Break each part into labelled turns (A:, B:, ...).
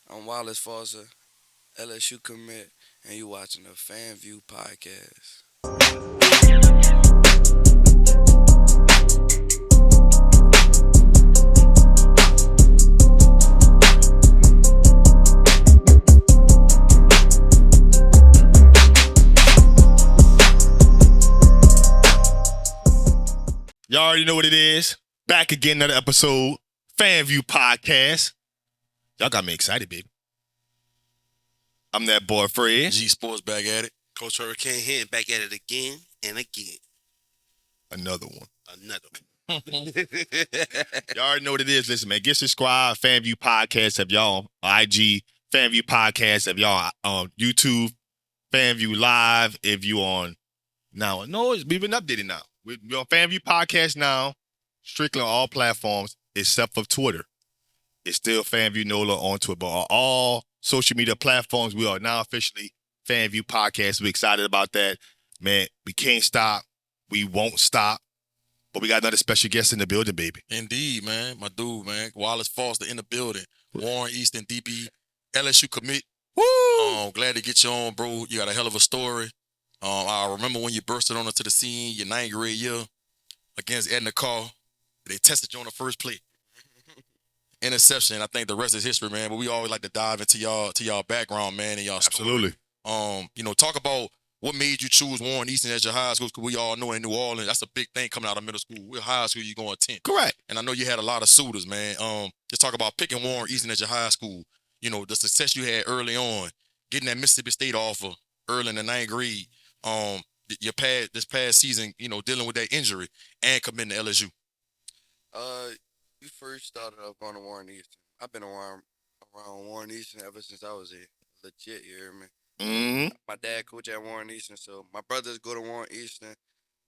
A: I'm Wallace Foster, LSU commit, and you watching the FanView podcast.
B: Y'all already know what it is. Back again, another episode. FanView podcast. Y'all got me excited, baby. I'm that boy Fred.
C: G Sports back at it.
D: Coach Hurricane here and back at it again and again.
B: Another one.
D: Another one.
B: Y'all already know what it is. Listen, man, get subscribed. FanView podcast if y'all on IG. FanView podcast if y'all on YouTube. FanView live if you on now. No, we've been updated now. We're on FanView podcast now. Strictly on all platforms except for Twitter. It's still FanView NOLA on Twitter. But on all social media platforms, we are now officially FanView podcast. We're excited about that. Man, we can't stop. We won't stop. But we got another special guest in the building, baby.
C: Indeed, man. My dude, man. Wallace Foster in the building. Warren Easton DB, LSU commit.
B: Woo!
C: Glad to get you on, bro. You got a hell of a story. I remember when you bursted on into the scene your ninth grade year against Edna Carr. They tested you on the first play. Interception. I think the rest is history, man. But we always like to dive into y'all background, man, and y'all story.
B: Absolutely.
C: Talk about what made you choose Warren Easton as your high school, because we all know in New Orleans, that's a big thing coming out of middle school. What high school you going to attend?
B: Correct.
C: And I know you had a lot of suitors, man. Just talk about picking Warren Easton as your high school. The success you had early on, getting that Mississippi State offer early in the ninth grade. This past season, dealing with that injury and committing to LSU.
A: You first started off going to Warren Easton. I've been around Warren Easton ever since I was a legit, you hear me?
B: Mm-hmm.
A: My dad coach at Warren Easton, so my brothers go to Warren Easton.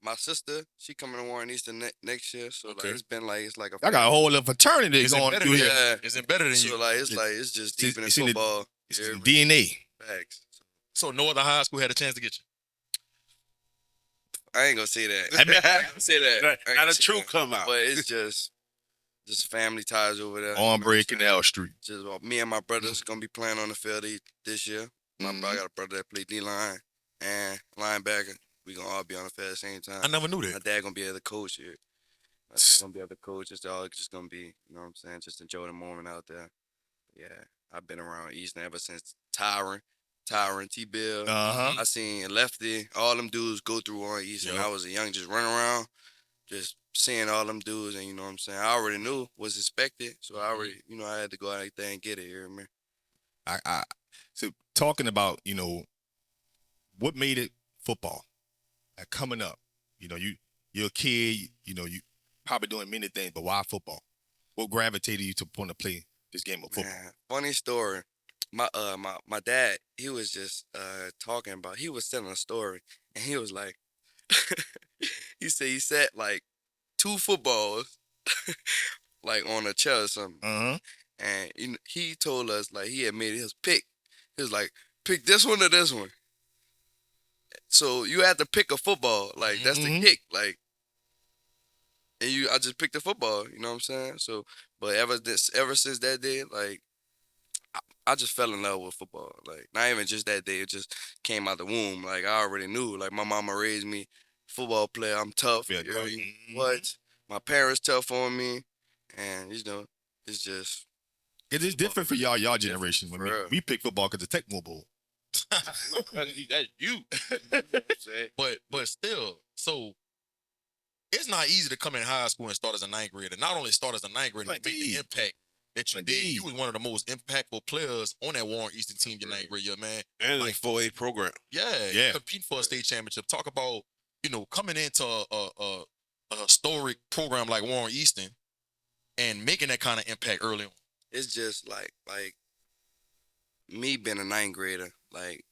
A: My sister, she coming to Warren Easton next year, so
C: Okay.
A: it's like a.
B: I got a whole little fraternity
C: It's
B: going
C: embedded
B: through
C: in
B: here.
A: Yeah,
C: It's embedded in
A: so
C: you.
A: it's just deep in
B: it's in the-
A: football.
B: It's
A: you hear
B: the
A: me?
B: DNA.
A: Facts.
C: So no other high school had a chance to get you.
A: I ain't gonna say that.
B: I mean-
A: I ain't gonna say that. I ain't
D: Now
A: gonna
D: the
A: say
D: truth
A: that.
D: come out.
A: But it's just family ties over there.
B: On Breaking L Street.
A: Just me and my brothers gonna be playing on the field this year. I got a brother that play D-line and linebacker. We gonna all be on the field at the same time.
C: I never knew
A: My
C: that.
A: dad gonna be the coach here. My dad gonna be the coach. It's all just gonna be, you know what I'm saying? Just enjoy the moment out there. Yeah, I've been around Easton ever since Tyron, T-Bill.
B: Uh-huh.
A: I seen Lefty, all them dudes go through on Easton.
C: Yep.
A: I was a young, just running around, just seeing all them dudes, and you know what I'm saying? I already knew was expected, so I already, I had to go out there and get it here, man.
B: So talking about, what made it football? Like coming up, you're a kid, you probably doing many things, but why football? What gravitated you to want to play this game of football?
A: Man, funny story. My dad, he was just talking about. He was telling a story, and he was like, he said he sat like two footballs, like on a chair or something,
B: Uh-huh.
A: and he told us like he had made his pick. He was like, pick this one or this one. So you had to pick a football, like that's the
B: Mhm.
A: kick, like. And I just picked the football, you know what I'm saying? So, but ever since that day, like, I just fell in love with football. Like, not even just that day, it just came out the womb. Like, I already knew. Like, my mama raised me football player. I'm tough.
B: Yeah,
A: You know,
B: mhm.
A: what? My parents tough on me, and it's just.
B: It is different for y'all generation. When
A: For real.
B: we pick football because the Tecmo Bowl.
D: That's you.
C: But still, so it's not easy to come in high school and start as a ninth grader. Not only start as a ninth grader, but make the
B: Indeed.
C: impact that you did.
B: Indeed.
C: You was one of the most impactful players on that Warren Easton team your ninth grade year, man.
D: And like 4A program.
C: Yeah. Competing for a state championship. Talk about, coming into a historic program like Warren Easton and making that kind of impact early on.
A: It's just like me being a ninth grader, like,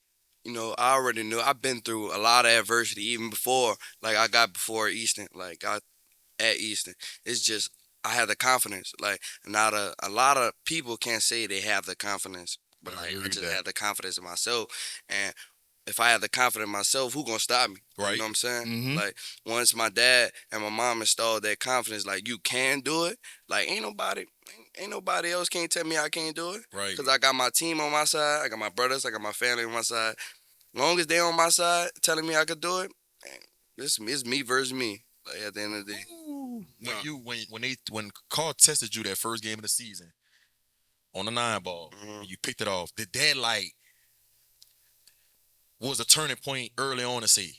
A: I already knew. I've been through a lot of adversity even before, like, I got before Easton, like, got at Easton. It's just, I had the confidence. Like, not a lot of people can't say they have the confidence, but
C: I
A: like,
C: agree
A: I
C: with
A: just
C: that.
A: had the confidence in myself. And if I had the confidence in myself, who gonna stop me?
C: Right.
A: You know what I'm saying?
B: Mhm.
A: Like, once my dad and my mom installed that confidence, like, you can do it. Like, ain't ain't nobody else can't tell me I can't do it.
C: Right.
A: Because I got my team on my side. I got my brothers. I got my family on my side. Long as they on my side telling me I could do it, man, it's me versus me. Like, at the end of the day.
C: When Carl tested you that first game of the season on the 9-ball, and you picked it off, did that like was a turning point early on to say,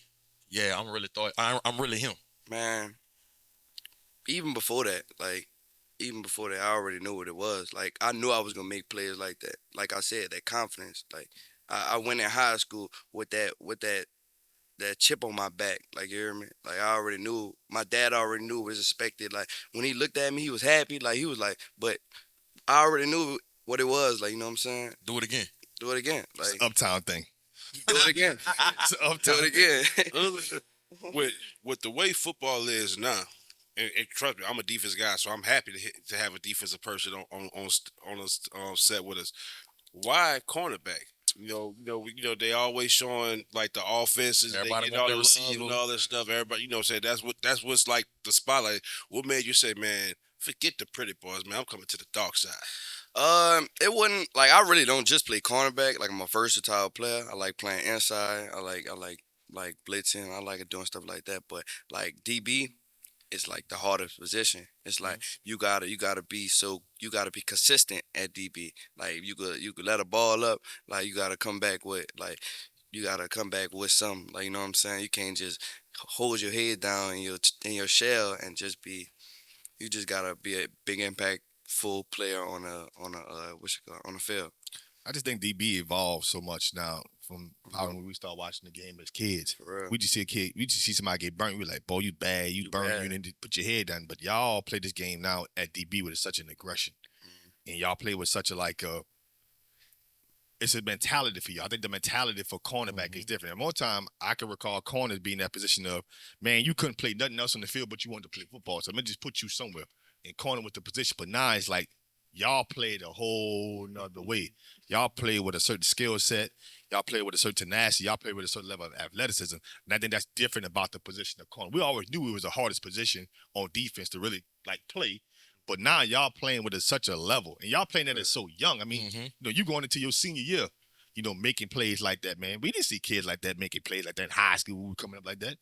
C: yeah, I'm really him?
A: Man, even before that, I already knew what it was. Like, I knew I was gonna make players like that. Like I said, that confidence. Like, I went in high school with that chip on my back. Like, you hear me? Like, I already knew. My dad already knew what was expected. Like, when he looked at me, he was happy. Like, he was like, but I already knew what it was. Like, you know what I'm saying?
C: Do it again.
A: Do it again. Like,
B: It's an uptown thing.
A: do it again.
B: It's an
A: Do
B: uptown
A: it again.
D: with the way football is now, and trust me, I'm a defense guy, so I'm happy to have a defensive person on a set with us. Why cornerback? They always showing like the offenses,
C: Everybody
D: they get
C: want
D: all
C: their
D: the
C: receiver.
D: love and all that stuff. Everybody, saying that's what's like the spotlight. What made you say, man, forget the pretty boys, man, I'm coming to the dark side?
A: It wasn't like I really don't just play cornerback. Like, I'm a versatile player. I like playing inside. I like blitzing. I like doing stuff like that. But like DB, it's like the hardest position. It's like you gotta be consistent at DB. Like, you could let a ball up. Like, you gotta come back with something. Like, you know what I'm saying? You can't just hold your head down in your shell and just be. You just gotta be a big impact full player on the field.
B: I just think DB evolved so much now from how when we start watching the game as kids.
A: For real.
B: We just see somebody get burnt. We're like, boy, you bad, you burnt,
A: bad.
B: you need to put your head down. But y'all play this game now at DB with such an aggression. And y'all play with such it's a mentality for you. I think the mentality for cornerback is different. And more time, I can recall corners being in that position of, man, you couldn't play nothing else on the field, but you wanted to play football. So let me just put you somewhere. And corner with the position. But now it's like, y'all played a whole nother way. Y'all play with a certain skill set. Y'all play with a certain tenacity. Y'all play with a certain level of athleticism. And I think that's different about the position of corner. We always knew it was the hardest position on defense to really like play. But now y'all playing with such a level. And y'all playing at so young. I mean, you going into your senior year, making plays like that, man. We didn't see kids like that making plays like that in high school. We were coming up like that.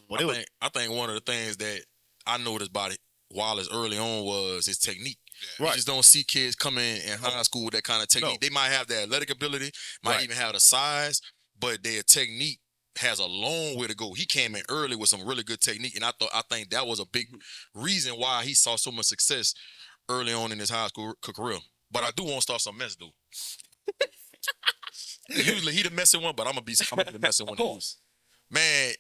B: But
C: I think one of the things that I noticed about Wallace early on was his technique.
B: Right.
C: You just don't see kids coming in high school with that kind of technique. They might have the athletic ability, might even have the size, but their technique has a long way to go. He came in early with some really good technique, and I think that was a big reason why he saw so much success early on in his high school career. But I do want to start some mess, though. Usually he the messy one, but I'm gonna be the messy one. Man,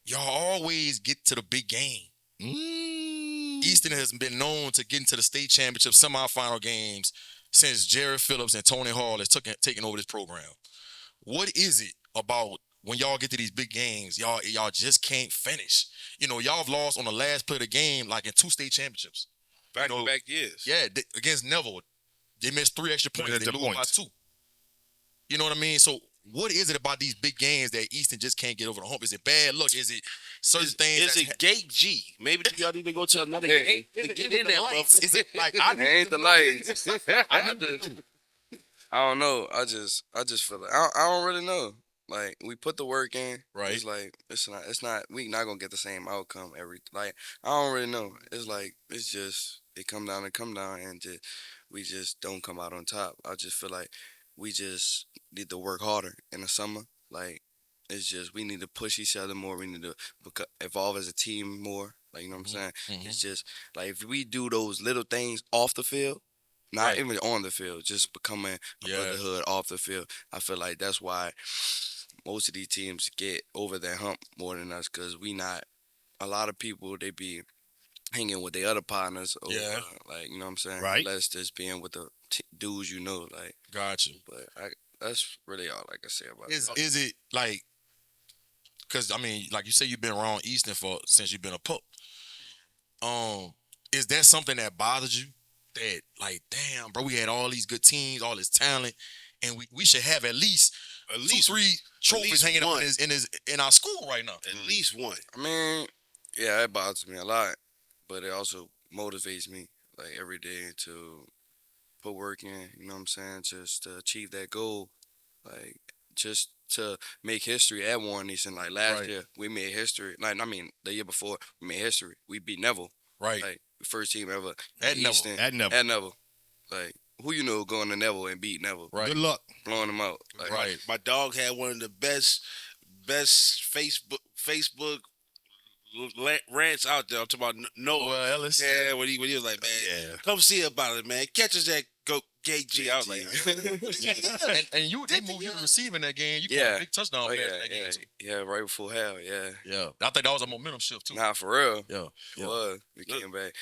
C: y'all always get to the big game. Easton has been known to get into the state championship semifinal games since Jared Phillips and Tony Hall has taken over this program. What is it about when y'all get to these big games, y'all just can't finish? Y'all have lost on the last play of the game, like in 2 state championships.
D: Back-to-back years.
C: Yeah, against Neville. They missed 3 extra points. They lose by 2. You know what I mean? So what is it about these big games that Easton just can't get over the hump? Is it bad luck? Is it certain things?
D: Is it gate G? Maybe y'all need to go to another gate to get in there.
C: Is it like
A: It ain't the lights. I don't know. I just feel like I don't really know. Like, we put the work in.
C: Right.
A: It's like it's not we not gonna get the same outcome like I don't really know. It's like it come down and we just don't come out on top. I just feel like we just need to work harder in the summer. Like, it's just we need to push each other more. We need to evolve as a team more. Like, you know what I'm saying? It's just like if we do those little things off the field, not even on the field, just becoming a brotherhood off the field. I feel like that's why most of these teams get over their hump more than us, because we not. A lot of people, they be hanging with their other partners. Or, like, you know what I'm saying?
B: Right.
A: Less just being with the dudes, like.
C: Gotcha.
A: But that's really all I can say about it.
C: Is it like, because, I mean, like you say, you've been around Easton since you've been a pup. Is that something that bothers you? That, like, damn, bro, we had all these good teams, all this talent, and we should have at least 2-3 trophies hanging up in our school right now.
D: At least one.
A: I mean, yeah, it bothers me a lot, but it also motivates me. like every day to put work in. You know what I'm saying? Just to achieve that goal, like just to make history at Warren Easton. Like last
C: Right.
A: year, we made history. Like I mean, the year before, we made history. We beat Neville.
C: Right.
A: Like first team ever
C: At Neville.
A: Easton
B: At Neville.
A: At Neville. Like who you know going to Neville and beat Neville,
C: Right.
B: Good luck.
A: blowing them out. Like,
C: Right.
D: My dog had one of the best Facebook rants out there. I'm talking about Noah.
C: Well, Ellis.
D: Yeah, when he was like, man,
B: Yeah.
D: come see about it, man. Catch us at Go KG. I was like,
C: and you they moved you to receiving that game. You
A: Yeah.
C: got a big touchdown
A: oh
C: pass
A: yeah,
C: in that game
A: yeah,
C: too.
A: yeah, right before hell, yeah.
C: Yeah. I think that was a momentum shift too.
A: Nah, for real.
C: Yeah.
A: It
C: Yeah.
A: was. We came back.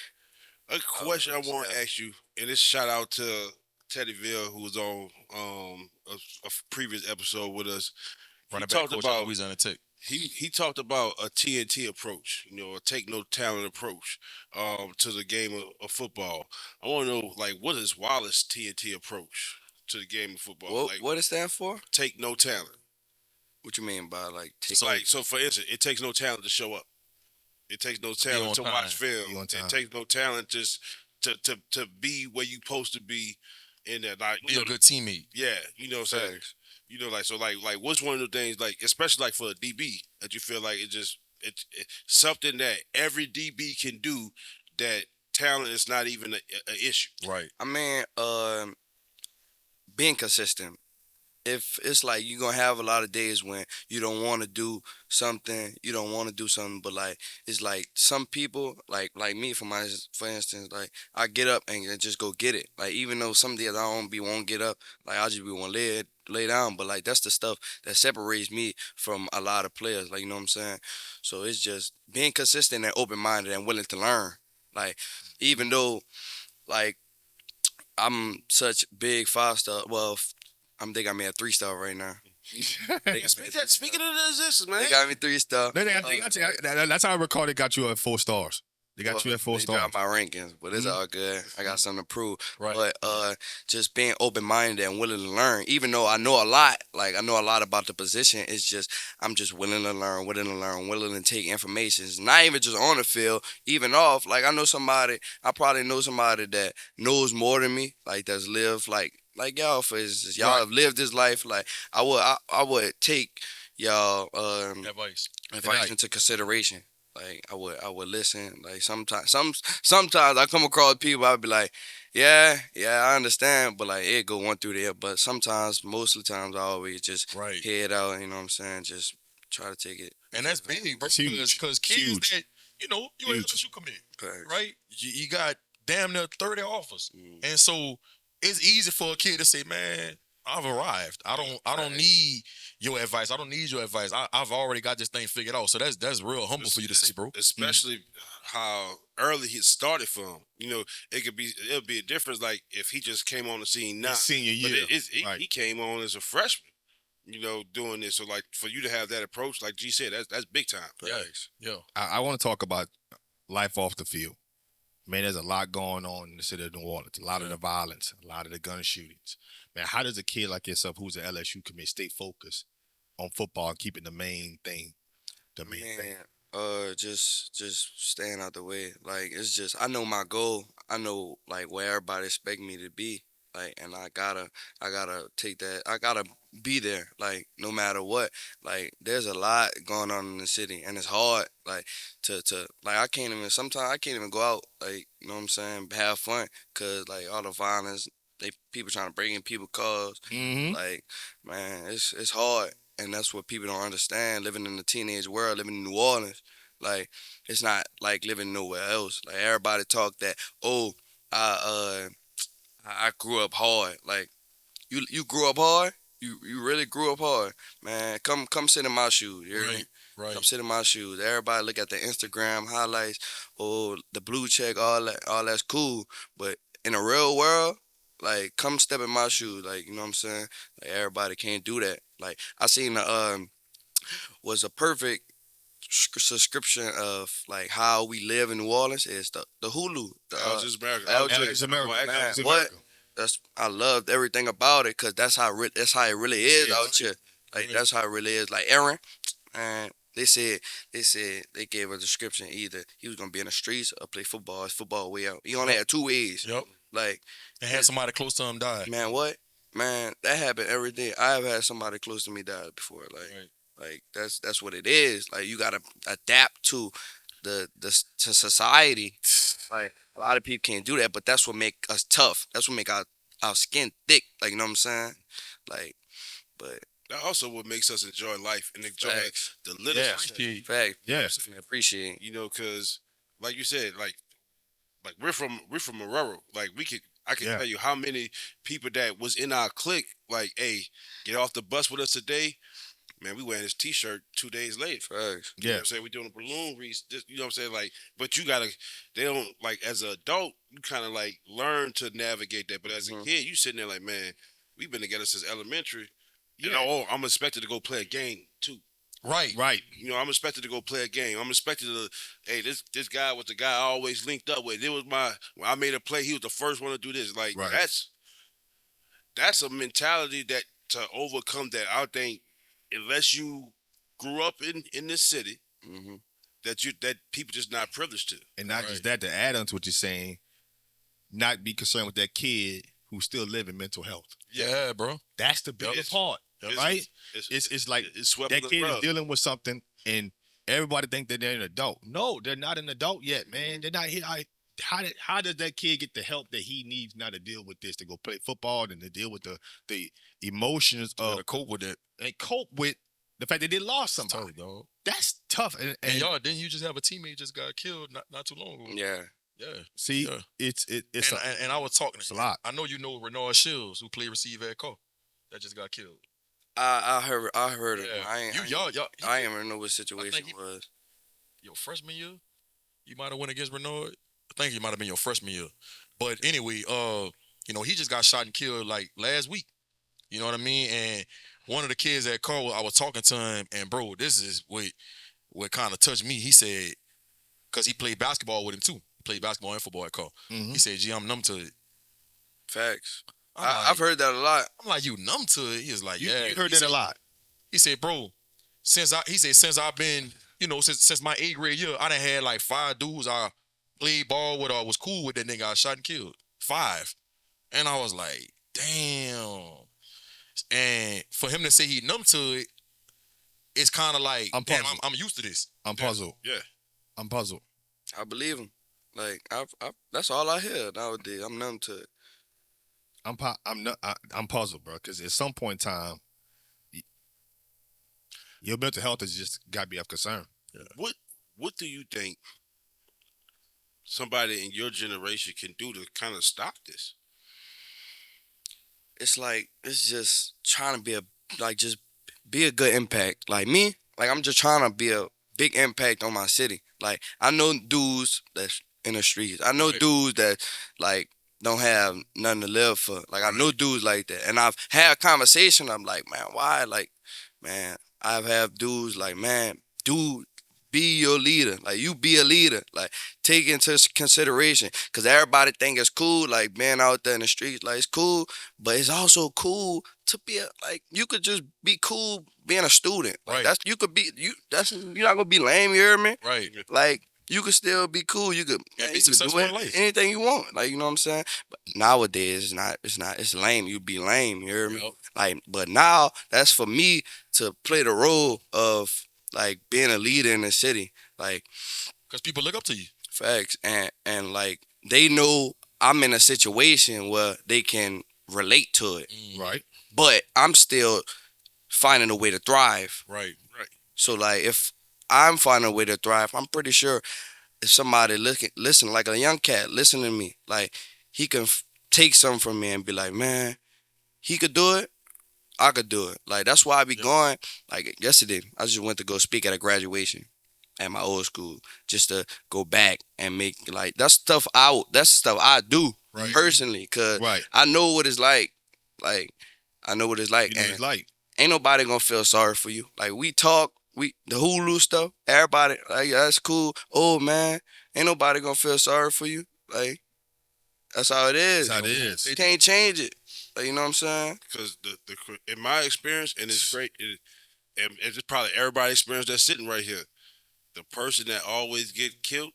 D: a question I want to
A: yeah.
D: ask you, and this shout out to Teddyville, who was on a previous episode with us.
C: Running
D: He
C: back
D: talked
C: coach
D: about
C: at Louisiana Tech.
D: he talked about a TNT approach, a take no talent approach to the game of football. I want to know, like, what is Wallace TNT approach to the game of football? Like,
A: What it stand for?
D: take no talent.
A: What you mean by like take?
D: So for instance, it takes no talent to show up. It takes no
C: on
D: talent to
C: time.
D: watch
B: Be
D: film.
B: on
D: It
B: time.
D: takes no talent just to be where you supposed to be in that. Like,
C: Be a good teammate.
D: yeah, you know what I'm saying?
A: Facts.
D: Like what's one of the things, like, especially like for a DB, that you feel like it's something that every DB can do, that talent is not even a issue.
C: Right.
A: I mean, being consistent. If it's like you're gonna have a lot of days when you don't want to do something, but like it's like some people, like me for instance, like I get up and just go get it. Like even though some days I won't get up, like I just be want to lay down. But like that's the stuff that separates me from a lot of players. Like you know what I'm saying. So it's just being consistent and open minded and willing to learn. Like even though like I'm such big 5-star. Well, I'm think I'm at 3-star right now.
D: Speaking of this, man.
A: They got me 3-star.
B: That's how I recall they got you at 4 stars. They got you at 4
A: They
B: stars.
A: dropped my rankings, but it's all good. I got something to prove.
C: Right.
A: But just being open minded and willing to learn, even though I know a lot, like I know a lot about the position, it's just I'm just willing to learn, willing to take information. It's not even just on the field, even off. Like I probably know somebody that knows more than me, like that's lived like y'all, for instance. Y'all have lived this life. Like I would take y'all
C: Advice.
A: advice into consideration. Like I would listen. Like sometimes I come across people, I'd be like, yeah, I understand, but like it go one through there. But sometimes, most of the times, I always just
C: Right.
A: head out. You know what I'm saying? Just try to take it.
C: And that's big, bro.
B: It's huge.
C: Because kids
B: Huge.
C: that, you
B: Huge.
C: LSU commit,
A: Facts.
C: right? You got damn near 30 offers.
A: Mm.
C: And so it's easy for a kid to say, man, I've arrived. I don't need your advice. I don't need your advice. I've already got this thing figured out. So that's real humble for you to say, bro.
D: Especially how early he started from. It'll be a difference, like if he just came on the scene now.
B: His senior
D: But
B: year. Right.
D: he came on as a freshman, doing this. So like for you to have that approach, like G said, that's big time.
C: Facts. Yeah.
B: I want to talk about life off the field. Man, there's a lot going on in the city of New Orleans. A lot of the violence, a lot of the gun shootings. Man, how does a kid like yourself, who's an LSU commit, stay focused on football and keeping the main thing?
A: Just staying out the way. Like it's just I know my goal. I know like where everybody expect me to be. Like and I gotta take that. I gotta be there. Like no matter what. Like there's a lot going on in the city and it's hard. Like to like sometimes I can't even go out. Like you know what I'm saying, have fun, cause like all the violence. People trying to break in people's cars.
B: Mm-hmm.
A: Like man, it's hard. And that's what people don't understand. Living in the teenage world, living in New Orleans, like it's not like living nowhere else. Like everybody talk that, oh, I grew up hard. Like you grew up hard. You really grew up hard, man. Come sit in my shoes. You hear me?
C: Right.
A: Come sit in my shoes. Everybody look at the Instagram highlights, oh the blue check, all that's cool. But in the real world, like come step in my shoes. Like you know what I'm saying? Like everybody can't do that. Like I seen was a perfect subscription of like how we live in New Orleans is the Hulu. The,
D: Al Just America.
A: Al
D: Al
A: Just
D: Just
B: America.
D: America.
A: Man,
D: Al Just
A: what?
D: America.
A: I loved everything about it because that's how it really is
D: Yeah,
A: out here. Like that's how it really is. Like Aaron, and They said they gave a description, either he was gonna be in the streets or play football. His football way out. He only had 2 ways.
C: Yep.
A: Like,
C: And had somebody close to him die.
A: man, what? Man, that happened every day. I have had somebody close to me die before. Like that's what it is. Like, you gotta adapt to to society. Like, a lot of people can't do that, but that's what make us tough. That's what make our skin thick. Like, you know what I'm saying? Like, but
D: That also what makes us enjoy life and enjoy
A: facts,
D: the little
B: Yeah.
D: shit.
A: facts.
B: Yeah.
A: I appreciate.
D: You know, because like you said, like we're from Marrero. Like I can
B: Yeah.
D: tell you how many people that was in our clique. Like, hey, get off the bus with us today. Man, we wearing this T-shirt 2 days later.
A: Facts.
D: You know
B: Yeah.
D: what I'm saying? We doing a balloon race. You know what I'm saying? Like, but you gotta, they don't, like, as an adult, you kind of like learn to navigate that. But as a
A: Mhm.
D: kid, you sitting there like, man, we've been together since elementary. You
B: Yeah.
D: know, oh, I'm expected to go play a game too.
C: Right.
B: Right.
D: You know, I'm expected to go play a game. I'm expected to, hey, this guy was the guy I always linked up with. It was when I made a play, he was the first one to do this. Like,
B: Right.
D: that's a mentality that to overcome that. I think unless you grew up in this city,
A: Hmm.
D: that people just not privileged to.
B: And not
C: Right.
B: just that, to add on to what you're saying, not be concerned with that kid who's still living mental health.
C: Yeah, bro.
B: That's the biggest part, right? It's like
D: it's swept
B: that
D: under
B: kid
D: the
B: is
D: rug.
B: dealing with something, and everybody think that they're an adult. No, they're not an adult yet, man. They're not here. How does that kid get the help that he needs now to deal with this, to go play football and to deal with the emotions
C: Gotta
B: of
C: cope with it.
B: and cope with the fact that they lost
C: It's
B: somebody?
C: tough, dog.
B: That's tough. And
C: And y'all, didn't you just have a teammate just got killed not too long ago?
A: Yeah.
C: Yeah.
B: see,
C: Yeah.
B: it's
C: And I was talking.
B: it's a lot.
C: I know you know Renard Shields, who played receiver at Cole, that just got killed.
A: I heard it.
C: Yeah.
A: I ain't
C: y'all.
A: I ain't even know what situation
C: he-
A: it was.
C: Your freshman year, you might have went against Renard. I think it might have been your freshman year. But anyway, you know, he just got shot and killed like last week. You know what I mean? And one of the kids at Cole, I was talking to him, and bro, this is what kind of touched me. He said, because he played basketball with him too. He played basketball and football at Cole.
B: Mhm.
C: He said, "Gee, I'm numb to it."
A: Facts.
C: I'm
A: I've heard that a lot.
C: like, "You numb to it?" He was like,
B: You,
C: "Yeah."
B: you heard
C: He
B: that a
C: said-
B: lot.
C: He said, "Bro, since I've been, you know, since my 8th grade year, I done had like 5 dudes I played ball with or was cool with that nigga got shot and killed. 5." And I was like, damn. And for him to say he numb to it, it's kind of like,
B: I'm
C: damn,
B: puzzled.
C: I'm used to this.
B: I'm puzzled.
D: Yeah.
B: I'm puzzled.
A: I believe him. Like, that's all I hear nowadays. I'm numb to it.
B: I'm puzzled, bro. Because at some point in time, your mental health has just got to be of concern.
D: What do you think somebody in your generation can do to kind of stop this?
A: It's like, it's just trying to be just be a good impact. Like me, like, I'm just trying to be a big impact on my city. Like, I know dudes that's in the streets. I know
D: Right.
A: dudes that, like, don't have nothing to live for. Like, I know dudes like that. And I've had a conversation. I'm like, man, why? Like, man, I've had dudes like, man, dude, be your leader. Like, you be a leader. Like, take into consideration. Because everybody think it's cool, like, being out there in the streets. Like, it's cool. But it's also cool to be you could just be cool being a student. Like,
C: Right.
A: you're not gonna be lame, you hear me?
C: Right.
A: Like, you could still be cool. You could,
C: Yeah,
A: man,
C: be
A: you could
C: successful
A: do
C: in life.
A: anything you want. Like, you know what I'm saying? But nowadays it's lame. You be lame, you hear me?
C: Yep.
A: Like, but now that's for me to play the role of, like, being a leader in the city. Like,
C: Because people look up to you.
A: facts. And like, they know I'm in a situation where they can relate to it.
B: Right.
A: But I'm still finding a way to thrive.
C: Right.
A: So, like, if I'm finding a way to thrive, I'm pretty sure if somebody listen, like a young cat, listen to me, like, he can take something from me and be like, man, he could do it, I could do it. Like, that's why I be going. Like, yesterday, I just went to go speak at a graduation at my old school, just to go back and make, like, that's stuff I do
B: Right.
A: personally, because
B: Right.
A: I know what it's like. Like, I know what it's like.
B: You know what
A: And
B: it's like.
A: ain't nobody gonna feel sorry for you. Like, we talk, the Hulu stuff, everybody, like, yeah, that's cool. Oh, man, ain't nobody gonna feel sorry for you. Like, that's how it is.
B: That's how it is.
A: You can't change it. Like, you know what I'm saying?
D: Because in my experience, and it's great. and it's probably everybody experience that's sitting right here. The person that always get killed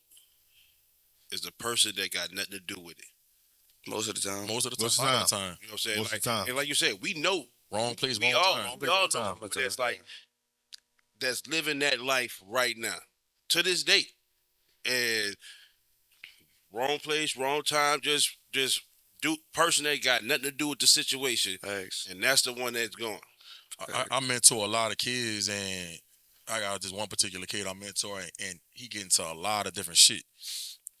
D: is the person that got nothing to do with it.
A: Most of the time.
C: Most of the time.
B: Most of
C: A
B: the
C: lot of the time.
D: You know what I'm saying?
B: Most of the time.
D: And like you said, we know
C: Wrong place,
D: we
C: wrong
D: all
C: time.
D: we all know people that's like that's living that life right now to this date, and wrong place, wrong time, just do person that got nothing to do with the situation,
A: Thanks.
D: and that's the one that's gone.
C: I mentor a lot of kids, and I got this one particular kid I mentor, and he get into a lot of different shit.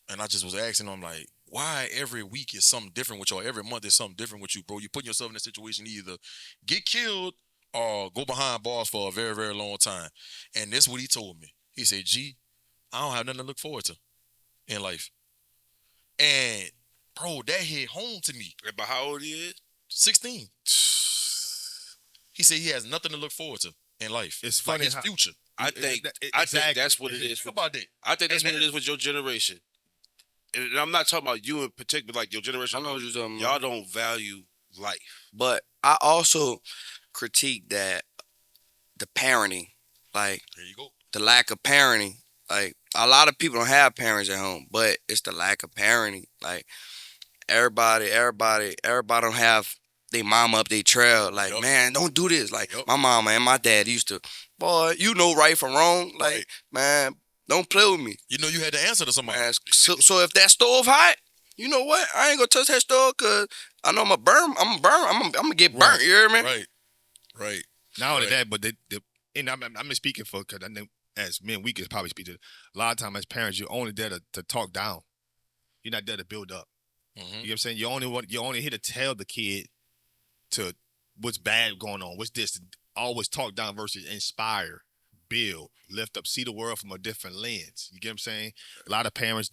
C: And I just was asking him, like, why every week is something different with you, or every month is something different with you, bro? You putting yourself in a situation to either get killed or go behind bars for a very, very long time. And this is what he told me. He said, G, I don't have nothing to look forward to in life. And, bro, that hit home to me.
D: About how old he is?
C: 16. He said he has nothing to look forward to in life.
B: It's
C: like
B: funny
C: his
B: how-
C: future.
D: I think
B: Exactly.
D: that's what it is.
C: Think about that.
D: I think that's
C: And
D: what it is with your generation. And I'm not talking about you in particular, like your
A: I
D: generation.
A: know what you're talking
D: Y'all
A: about.
D: don't value life.
A: But I also critique that the parenting, like
C: There you go.
A: the lack of parenting. Like a lot of people don't have parents at home, but it's the lack of parenting. Like everybody don't have their mama up their trail. Like,
C: Yup.
A: man, don't do this. Like
C: Yup.
A: my mama and my dad used to, boy, you know right from wrong. Like,
C: Right.
A: man, don't play with me.
C: You know you had to answer to somebody.
A: Man, so if that stove hot, you know what? I ain't gonna touch that stove because I know I'm gonna get burnt.
B: Right.
A: You hear me?
C: Right.
B: Not only
C: Right.
B: that, but and I'm speaking for, because I know as men, we can probably speak to a lot of times as parents, you're only there to talk down. You're not there to build up. You know what I'm saying? You're only here to tell the kid to what's bad going on, what's this. Always talk down versus inspire, build, lift up, see the world from a different lens. You get what I'm saying? A lot of parents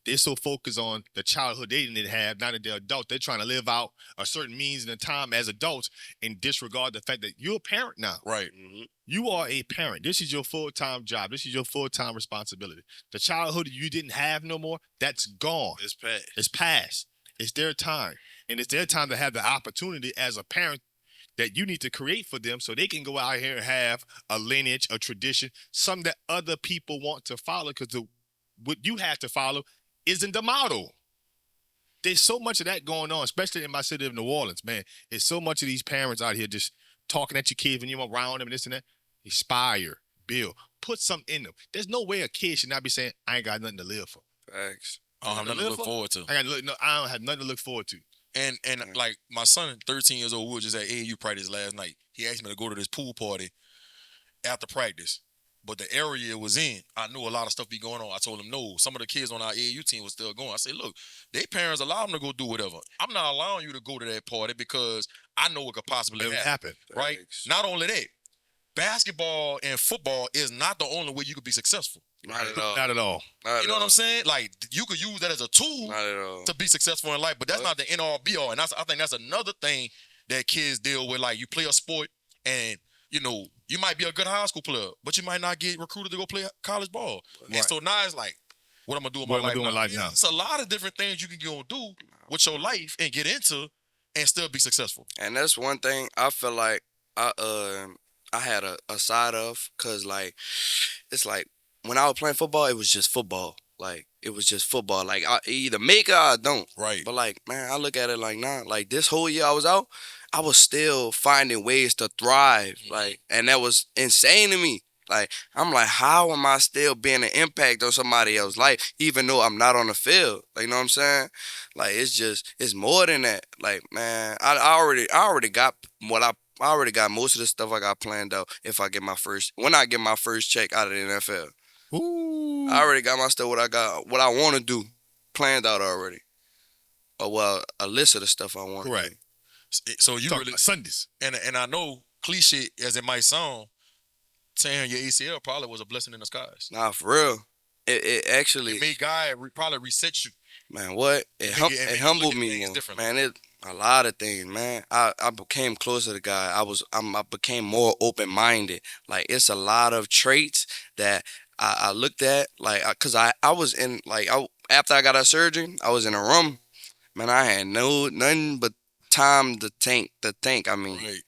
B: they're so focused on the childhood they didn't have, now that they're adults, they're trying to live out a certain means and a time as adults and disregard the fact that you're a parent now.
C: Right.
B: You are a parent. This is your full-time job. This is your full-time responsibility. The childhood you didn't have no more, that's gone.
D: It's past.
B: It's past. It's their time. And it's their time to have the opportunity as a parent that you need to create for them so they can go out here and have a lineage, a tradition, something that other people want to follow, because what you have to follow isn't the model. There's so much of that going on, especially in my city of New Orleans, man. There's so much of these parents out here just talking at your kids when you're around them and this and that. Inspire, build, put something in them. There's no way a kid should not be saying, I ain't got nothing to live for.
A: Facts.
C: I don't have nothing to look forward to.
B: I don't have nothing to look forward to.
C: And like my son, 13 years old, we were just at AAU practice last night. He asked me to go to this pool party after practice. But the area it was in, I knew a lot of stuff be going on. I told him no. Some of the kids on our AAU team was still going. I said, look, their parents allow them to go do whatever. I'm not allowing you to go to that party because I know it could possibly
B: It
C: happen.
B: happened.
C: Right?
A: Facts.
C: Not only that, basketball and football is not the only way you could be successful.
A: Not at all.
B: Not at all.
A: Not
C: You know
A: at
C: what
A: all.
C: I'm saying? Like, you could use that as a tool
A: Not at all.
C: to be successful in life, but that's not the end all be all. And I think that's another thing that kids deal with. Like, you play a sport and, you know, you might be a good high school player, but you might not get recruited to go play college ball. And
B: Right.
C: so now it's like, what I'm going to do with
B: What
C: my
B: am I doing with life now?
C: It's a lot of different things you can go and do with your life and get into and still be successful.
A: And that's one thing I feel like I had a side of, cause like it's like when I was playing football, it was just football. Like it was just football. Like I either make it or I don't.
C: Right.
A: But like, man, I look at it like, nah. Like this whole year I was out, I was still finding ways to thrive. Like, and that was insane to me. Like, I'm like, how am I still being an impact on somebody else's life, even though I'm not on the field? Like, you know what I'm saying? Like, it's more than that. Like, man, I already got what I already got most of the stuff I got planned out. When I get my first check out of the NFL,
B: Ooh.
A: I already got my stuff. What I want to do, planned out already. Or well, a list of the stuff I want.
B: Correct.
C: So you
B: Talk
C: really,
B: about Sundays.
C: and I know cliche as it might sound, tearing your ACL probably was a blessing in disguise.
A: Nah, for real. It actually,
C: It made God probably reset you.
A: man, what? It
C: make you
A: humbled
C: look at
A: me,
C: things differently.
A: man. It a lot of things, man. I became closer to God. I became more open minded. Like it's a lot of traits that I looked at, like, cause I was in after I got out of surgery, I was in a room, man. I had nothing but time to think. I mean,
C: Right.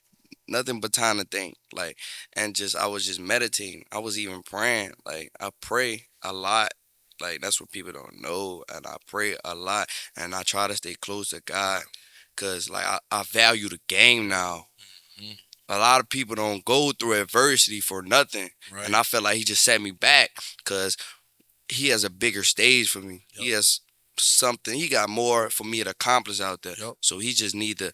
A: nothing but time to think. Like, and just I was just meditating. I was even praying. Like, I pray a lot. Like, that's what people don't know. And I pray a lot. And I try to stay close to God. Cause like I value the game now.
C: Mhm.
A: A lot of people don't go through adversity for nothing.
C: Right.
A: And I felt like he just set me back. Cause he has a bigger stage for me.
C: Yep.
A: He has something. He got more for me to accomplish out there.
C: Yep.
A: So he just need to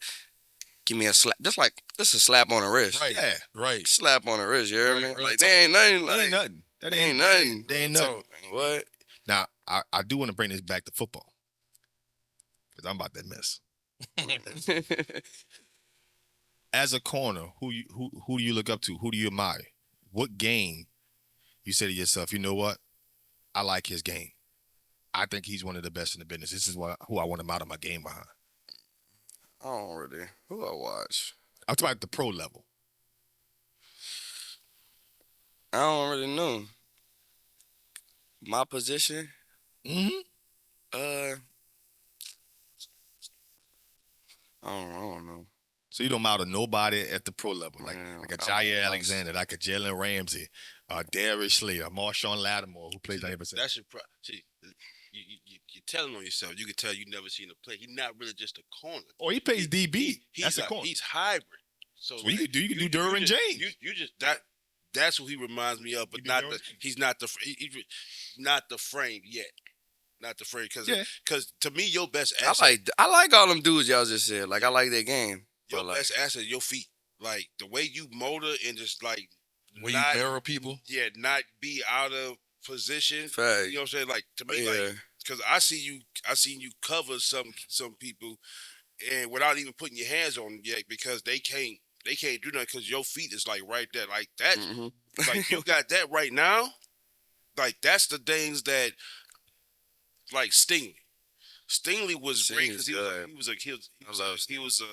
A: give me a slap. Just like this, a slap on the wrist.
C: Right.
B: Yeah.
C: Right.
A: Slap on the wrist. You hear
C: Right,
A: me?
C: real
A: Like
C: talk.
A: there ain't nothing.
B: That
A: Like
B: ain't nothing. That
A: ain't nothing.
B: That ain't nothing.
A: What?
B: Now, I do want to bring this back to football. Because I'm about that mess. As a corner, who do you look up to? Who do you admire? What game you say to yourself, you know what? I like his game. I think he's one of the best in the business. This is who I want to model my game behind.
A: I don't really. Who I watch?
B: I'm talking about the pro level.
A: I don't really know. My position.
B: Mm-hmm.
A: Uh, I don't know.
B: So you don't model nobody at the pro level, like
A: Man,
B: like a
A: I-
B: Jair Alexander, like a Jalen Ramsey, Darius Slay, or Marshawn Lattimore, who plays 90%.
D: That's your problem. See, you're telling on yourself. You can tell you never seen him play. He's not really just a corner.
B: Or he plays DB. That's a corner.
D: He's hybrid. So
B: So you could do Derwin James.
D: You just that's what he reminds me of, but
B: You do
D: not
B: Derwin
D: the.
B: James.
D: He's not the. Not the frame yet. Not the frame because
B: Yeah.
D: to me your best asset.
A: I like all them dudes y'all just said. Like I like their game.
D: Your
A: But like,
D: best asset, your feet. Like the way you motor and just like
C: When
D: not,
C: you mirror people.
D: yeah, not be out of position.
A: fact.
D: You know what I'm saying? Like to me,
A: Yeah.
D: like because I seen you cover some people, and without even putting your hands on them yet because they can't do nothing because your feet is like right there, like that.
A: Mm-hmm.
D: Like you got that right now. Like that's the things that like Stingley. Stingley was great because he was a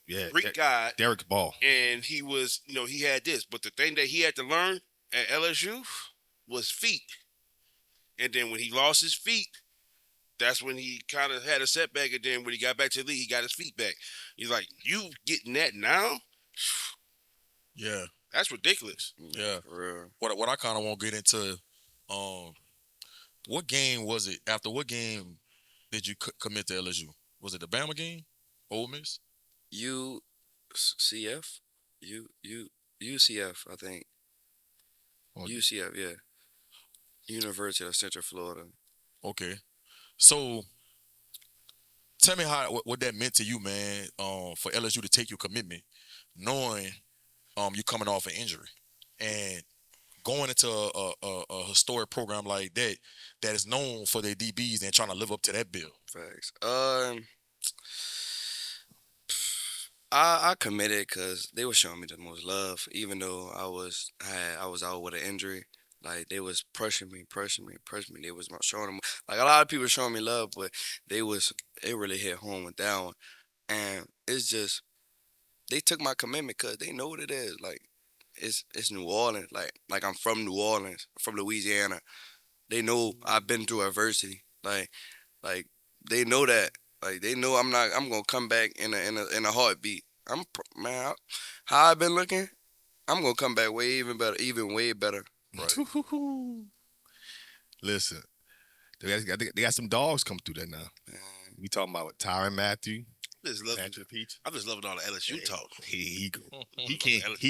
B: Yeah,
D: Greek guy.
B: Derek Ball.
D: And he was, he had this. But the thing that he had to learn at LSU was feet. And then when he lost his feet, that's when he kind of had a setback. And then when he got back to the league, he got his feet back. He's like, you getting that now?
C: Yeah.
D: That's ridiculous.
C: Yeah.
A: For real.
C: What I kind of want to get into, what game was it? After what game did you commit to LSU? Was it the Bama game? Ole Miss?
A: UCF, UCF, I think.
B: Oh,
A: UCF, yeah. University of Central Florida.
C: Okay. So tell me what that meant to you, man, for LSU to take your commitment, knowing you coming off an injury and going into a historic program like that is known for their DBs and trying to live up to that bill.
A: Facts. I committed because they were showing me the most love, even though I was out with an injury. Like they was pressuring me. They was showing them like a lot of people showing me love, but it really hit home with that one. And it's just they took my commitment because they know what it is. Like it's New Orleans. Like I'm from New Orleans, from Louisiana. They know I've been through adversity. Like they know that. Like they know I'm gonna come back in a heartbeat. Man, how I've been looking, I'm gonna come back way way better.
C: Right.
B: Listen, they got some dogs come through there now.
A: Man,
B: We talking about Tyrann Matthew,
D: I just love
B: Patrick Peach.
D: I'm just loving all the LSU talk.
B: He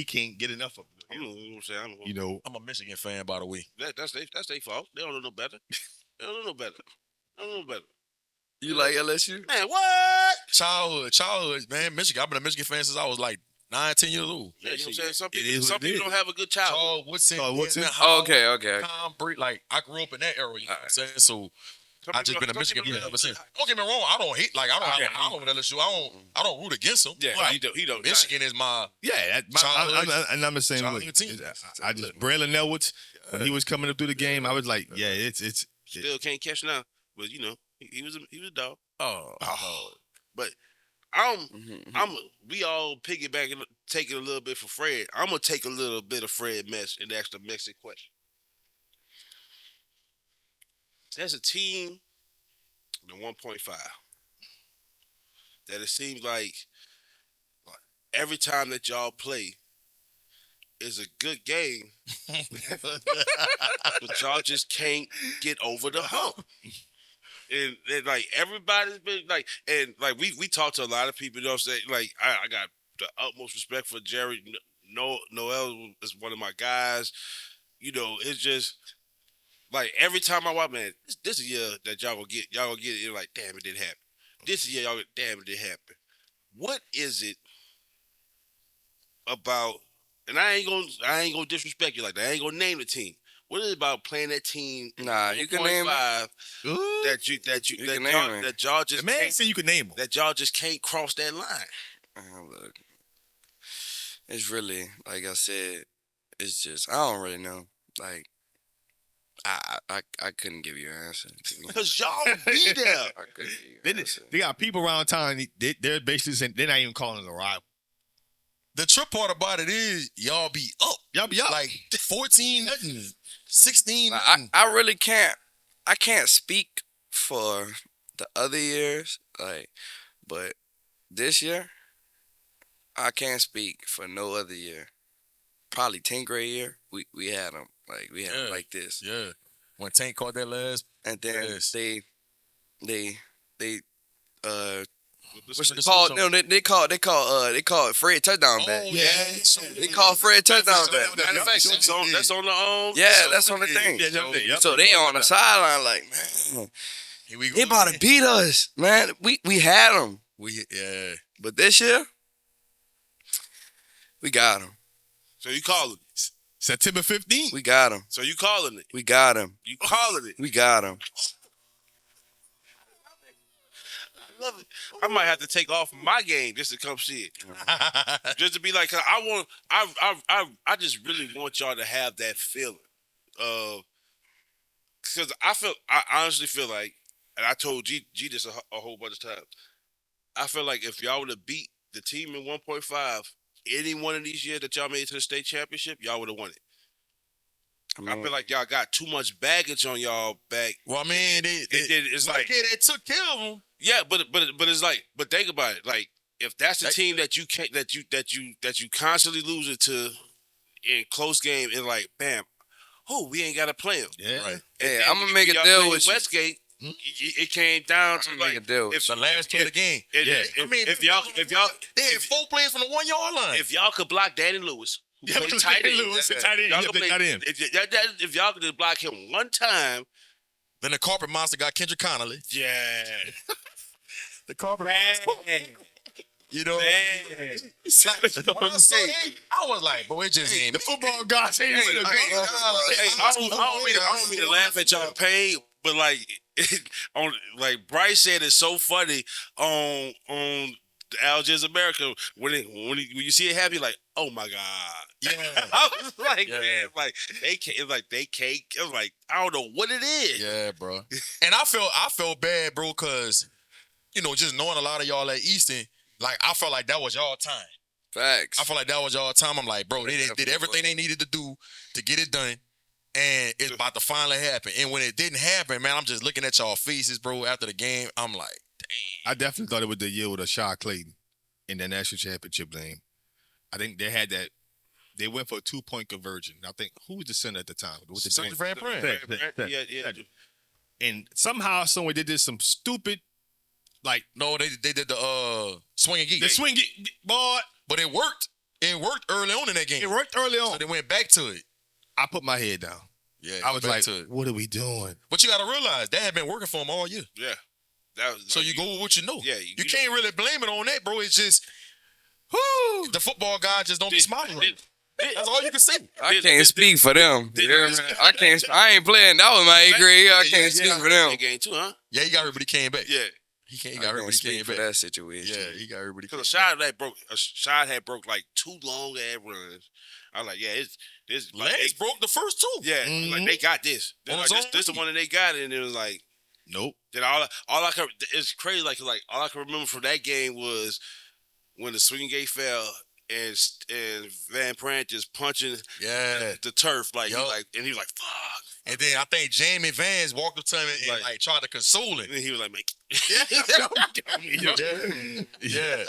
B: can't get enough of it.
D: You know what I'm saying?
B: You know,
C: I'm a Michigan fan, by the way.
D: That's their fault. They don't know no better. They don't know no better. They don't know no better.
A: you like LSU?
D: Man, what?
C: Childhood, man. Michigan. I've been a Michigan fan since I was like 9, 10 years old.
D: Yeah, you know what I'm saying? Some
B: It
D: people,
B: is what it is.
D: don't have a good childhood.
C: Charles Woodson.
B: Charles Woodson?
C: Desmond
A: Oh,
C: Howard,
A: okay.
C: Tom Brady. Like I grew up in that era. You know what I'm saying? So I just been a Michigan fan ever since. Don't get me wrong. I don't hate. Like I don't have a problem with LSU. I don't root against them.
D: Yeah,
C: But
D: he don't.
C: Michigan is my.
B: yeah. I'm the same way.
C: Childhood team.
B: I just Braylon Elwoods when he was coming up through the game, I was like, yeah, it's
D: Still can't catch now, but he was a dog.
C: Oh.
D: But
A: Mm-hmm.
D: we all piggyback and take it a little bit for Fred. I'm gonna take a little bit of Fred mess and ask the Mexican question. There's a team in the 1.5 that it seems like every time that y'all play, is a good game, but y'all just can't get over the hump. And like everybody's been like, and like we talked to a lot of people. You know what I'm saying? Like I got the utmost respect for Jerry. Noel is one of my guys. You know, it's just like every time I watch, man, this is a year that y'all gonna get it. You're like, damn, it didn't happen. This year, y'all, damn, it didn't happen. What is it about? And I ain't gonna disrespect you like that. I ain't gonna name the team. What is it about playing that team?
A: Nah, you can name it.
D: that y'all just
B: The man
D: can't,
B: said you could name them.
D: that y'all just can't cross that line.
A: Look, it's really like I said. It's just I don't really know. Like I couldn't give you an answer.
D: Cause y'all be there.
A: I couldn't give you an answer.
B: They got people around town. They're basically saying they're not even calling it a rival.
C: The trip part about it is y'all be up.
B: Y'all be up.
C: Like 14 nothing, 16
A: Like,
C: nothing.
A: I really can't. I can't speak for the other years. Like, but this year, I can't speak for no other year. Probably 10th grade year, we had them like we had 'em
C: Yeah.
A: like this,
C: Yeah. When Tank caught that last
A: and then
C: Yes.
A: they
D: What's
A: what's it called? No, they called Fred touchdown back.
C: Oh, yeah.
A: They called Fred touchdown back.
D: Matter of fact, that's on the
A: Yeah, that's on the thing.
B: Yep.
A: So they on the sideline like, man,
C: Here we go.
A: they about to beat us, man. We had them,
C: Yeah.
A: but this year we got them.
D: So you calling it.
B: September 15th.
A: We got them.
D: So you calling it.
A: We got him.
D: You calling it.
A: We got him.
D: I love it. I might have to take off my game just to come see it. Just to be like, 'cause I just really want y'all to have that feeling. Because I honestly feel like, and I told G this a whole bunch of times. I feel like if y'all would have beat the team in 1.5, any one of these years that y'all made it to the state championship, y'all would have won it. I feel like y'all got too much baggage on y'all back.
C: Well, I mean,
D: It's like,
C: they took care of them.
D: yeah, but it's like, but think about it. Like, if that's the team that you can't that you constantly lose it to in close game, and like, bam, we ain't got to play them.
B: Yeah.
C: Right.
A: Hey, I'm gonna make a deal with you.
D: Westgate. It came down to
A: I'm
D: like
A: make a deal.
D: if
C: The last play of the game.
D: if y'all
C: They had 4 players from the 1 yard line.
D: if y'all could block Danny Lewis, who
B: Yeah,
D: played tight end,
B: Lewis, tight end.
D: y'all
B: Yeah,
D: could
B: they
D: play-
B: got in.
D: if y'all could just block him one time,
C: Then the carpet monster got Kendrick Connolly.
D: yeah,
C: The carpet
D: man,
C: You know,
D: man.
C: I was like, boy, it just ain't.
B: The football gods ain't
D: Hey, I don't mean to laugh at y'all pain, but like on like Bryce said, it's so funny on Al Jazeera America when you see it happen, you're like, oh my god,
C: Yeah.
D: I was like,
C: Yeah.
D: man, like they can't, I was like, I don't know what it is.
C: Yeah, bro. And I felt bad, bro, because, you know, just knowing a lot of y'all at Easton, like, I felt like that was y'all time.
A: Facts.
C: I felt like that was y'all time. I'm like, bro, they did everything they needed to do to get it done. And it's about to finally happen. And when it didn't happen, man, I'm just looking at y'all faces, bro, after the game. I'm like,
B: I definitely thought it was the year with Ashad Clayton in the national championship game. I think they had that. They went for a 2-point conversion. I think who was the center at the time? Was it
C: Something Van Pran.
D: Yeah.
B: And somehow, somewhere, they did some stupid, like
C: No, they did the swinging geek.
B: the swing it, boy.
C: But it worked. It worked early on in that game.
B: It worked early on.
C: So they went back to it.
B: I put my head down.
C: Yeah,
B: I was
C: back
B: like,
C: to it.
B: what are we doing?
C: But you got to realize that had been working for them all year.
D: Yeah. That was,
C: So you go with what you know.
D: Yeah,
C: You can't really blame it on that, bro. It's just, whoo, the football guy just don't be smiling right. That's all you can say.
A: I can't speak for them. You know what I mean? I can't. I ain't playing. That was my 8th grade year. I can't speak for them.
D: game too, huh?
C: Yeah, he got hurt, but he came back.
D: Yeah.
C: He
A: I
C: got hurt,
A: can't
C: but he
A: speak
C: came
A: for
C: back.
A: that situation.
C: Yeah, he got hurt, but he came
D: Because
C: back.
D: Ashad had broke like 2 long ass runs. I was like, yeah, this
C: Legs broke the first 2.
D: Yeah, like they got this. They're
C: On
D: like,
C: his own
D: this the one that they got, and it was like,
B: Nope.
D: then all I can. It's crazy. Like all I can remember from that game was when the swinging gate fell and Van Pran just punching
C: Yeah.
D: the turf like
C: Yup.
D: he was like fuck,
C: And then I think Jamie Vance walked up to him and like tried to console him.
D: and then he was like,
C: Yeah.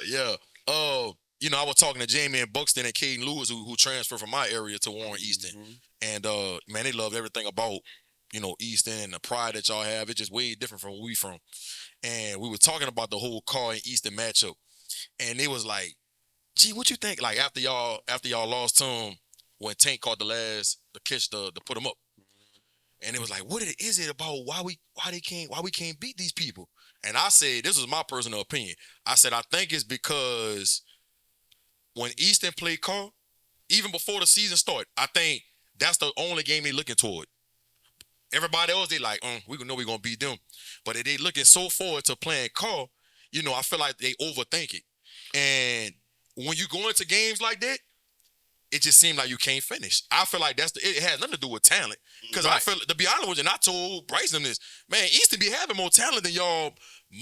C: Yeah. Oh, I was talking to Jamie and Buxton and Caden Lewis, who transferred from my area to Warren Easton. And, man, they love everything about, Easton and the pride that y'all have. It's just way different from where we from. And we were talking about the whole Carr and Easton matchup. And they was like, gee, what you think? Like, after y'all lost to him when Tank caught the catch to put him up. And it was like, what is it about why we can't beat these people? And I said, this was my personal opinion. I said, I think it's because when Easton played Carr, even before the season started, I think that's the only game they looking toward. Everybody else, they like, we know we're going to beat them. But if they looking so forward to playing Carr, I feel like they overthink it. And when you go into games like that, it just seemed like you can't finish. I feel like it has nothing to do with talent. Because I feel, to be honest with you, and I told Bryson this, man, Easton be having more talent than y'all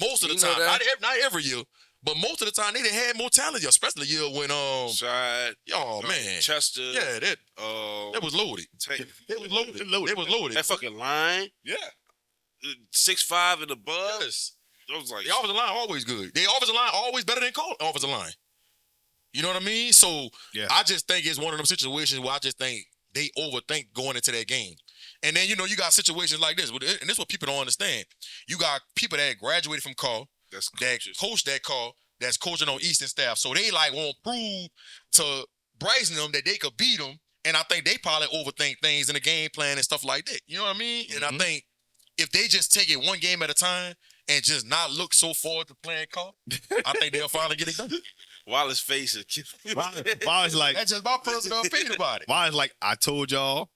C: most of the time. Not every year, but most of the time they done had more talent, especially the year when
D: Side,
C: man,
D: Chester,
C: yeah, that was loaded. It was loaded. It was loaded.
D: That fucking line, 6'5" and above.
C: Yes.
D: I was like,
C: the offensive line always good. The offensive line always better than offensive line. You know what I mean? So I just think it's one of them situations where I just think they overthink going into that game. And then, you got situations like this. And this is what people don't understand. You got people that graduated from Carr, that coach that Carr, that's coaching on Eastern staff. So they like want to prove to Bryson them that they could beat them. And I think they probably overthink things in the game plan and stuff like that. You know what I mean? And I think if they just take it one game at a time and just not look so forward to playing Carr, I think they'll finally get it done.
D: Wallace face is
B: Wallace like,
C: that's just my personal opinion about it.
B: Wallace like, I told y'all.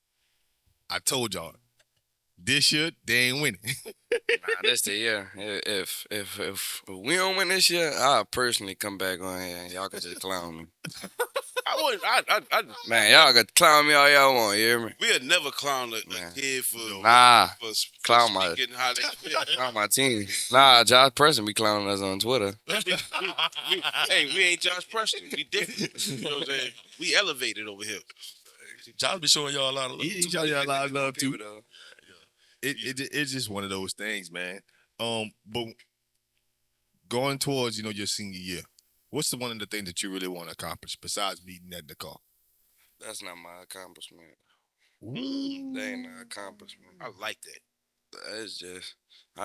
B: This year they ain't winning.
A: This the year. If we don't win this year, I'll personally come back on here and y'all can just clown me. Man, y'all can clown me all y'all want, you hear me?
D: We'll never clown a kid for
A: clown my team. Josh Preston be clowning us on Twitter.
D: We ain't Josh Preston. We different. You know what I'm saying? We elevated over here.
C: Josh be showing y'all a lot of love.
B: He showing y'all a lot of love too. It's just one of those things, man. But going towards, your senior year, what's one of the things that you really want to accomplish besides beating that in the car?
A: That's not my accomplishment. That ain't an accomplishment.
D: I like that.
A: I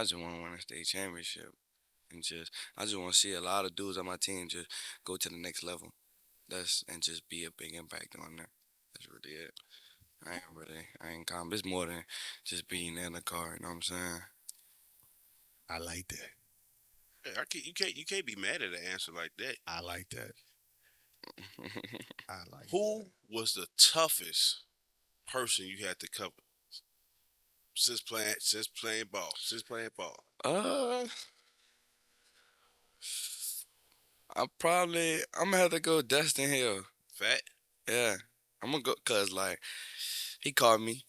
A: just want to win a state championship. I just want to see a lot of dudes on my team just go to the next level. And just be a big impact on there. That's really it. I ain't calm. It's more than just being in the car, you know what I'm saying?
B: I like that.
D: Yeah, you can't be mad at an answer like that.
B: I like that.
D: Who was the toughest person you had to cover since playing ball?
A: I'm gonna have to go Destin Hill.
D: Fat?
A: Yeah. I'm gonna go, cause like, he called me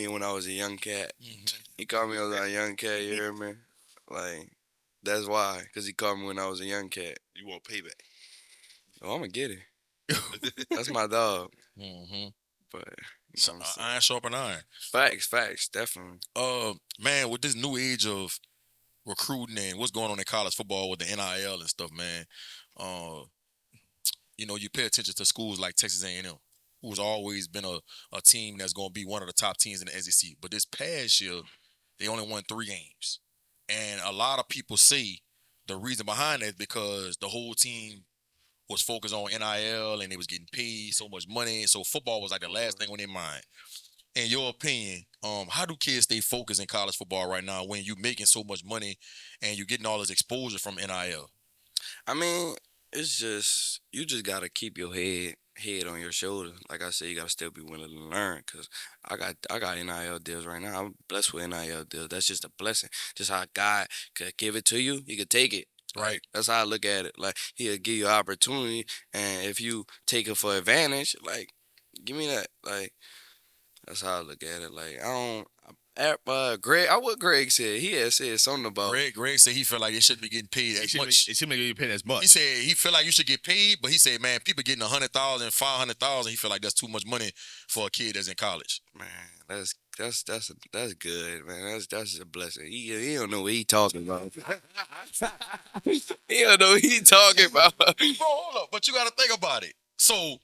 A: when I was a young cat. He called me when I was a young cat, you hear me? Like, that's why, cause he called me when I was a young cat.
D: You want payback?
A: Oh, I'm gonna get it. That's my dog. But,
C: iron sharpen iron.
A: Facts, definitely.
C: Man, with this new age of recruiting and what's going on in college football with the NIL and stuff, man, you pay attention to schools like Texas A&M, who's always been a team that's going to be one of the top teams in the SEC. But this past year, they only won 3 games. And a lot of people say the reason behind that is because the whole team was focused on NIL and they was getting paid so much money. So football was like the last thing on their mind. In your opinion, how do kids stay focused in college football right now when you're making so much money and you're getting all this exposure from NIL?
A: I mean, it's just, you just got to keep your head on your shoulder. Like I said, you got to still be willing to learn, because I got NIL deals right now. I'm blessed with NIL deals. That's just a blessing. Just how God could give it to you, he could take it.
C: Right.
A: That's how I look at it. Like, he'll give you opportunity, and if you take it for advantage, like, give me that. Like, that's how I look at it. Like, Greg, what Greg said. He had said something about.
C: Greg said he felt like they shouldn't be getting paid as much.
B: It shouldn't be getting paid as much.
C: He said he feel like you should get paid, but he said, man, people getting 100,000, 500,000. He feel like that's too much money for a kid that's in college.
A: Man, that's good, man. That's a blessing. He don't know what he talking about. He don't know what he talking about.
C: Bro, hold up, but you got to think about it. So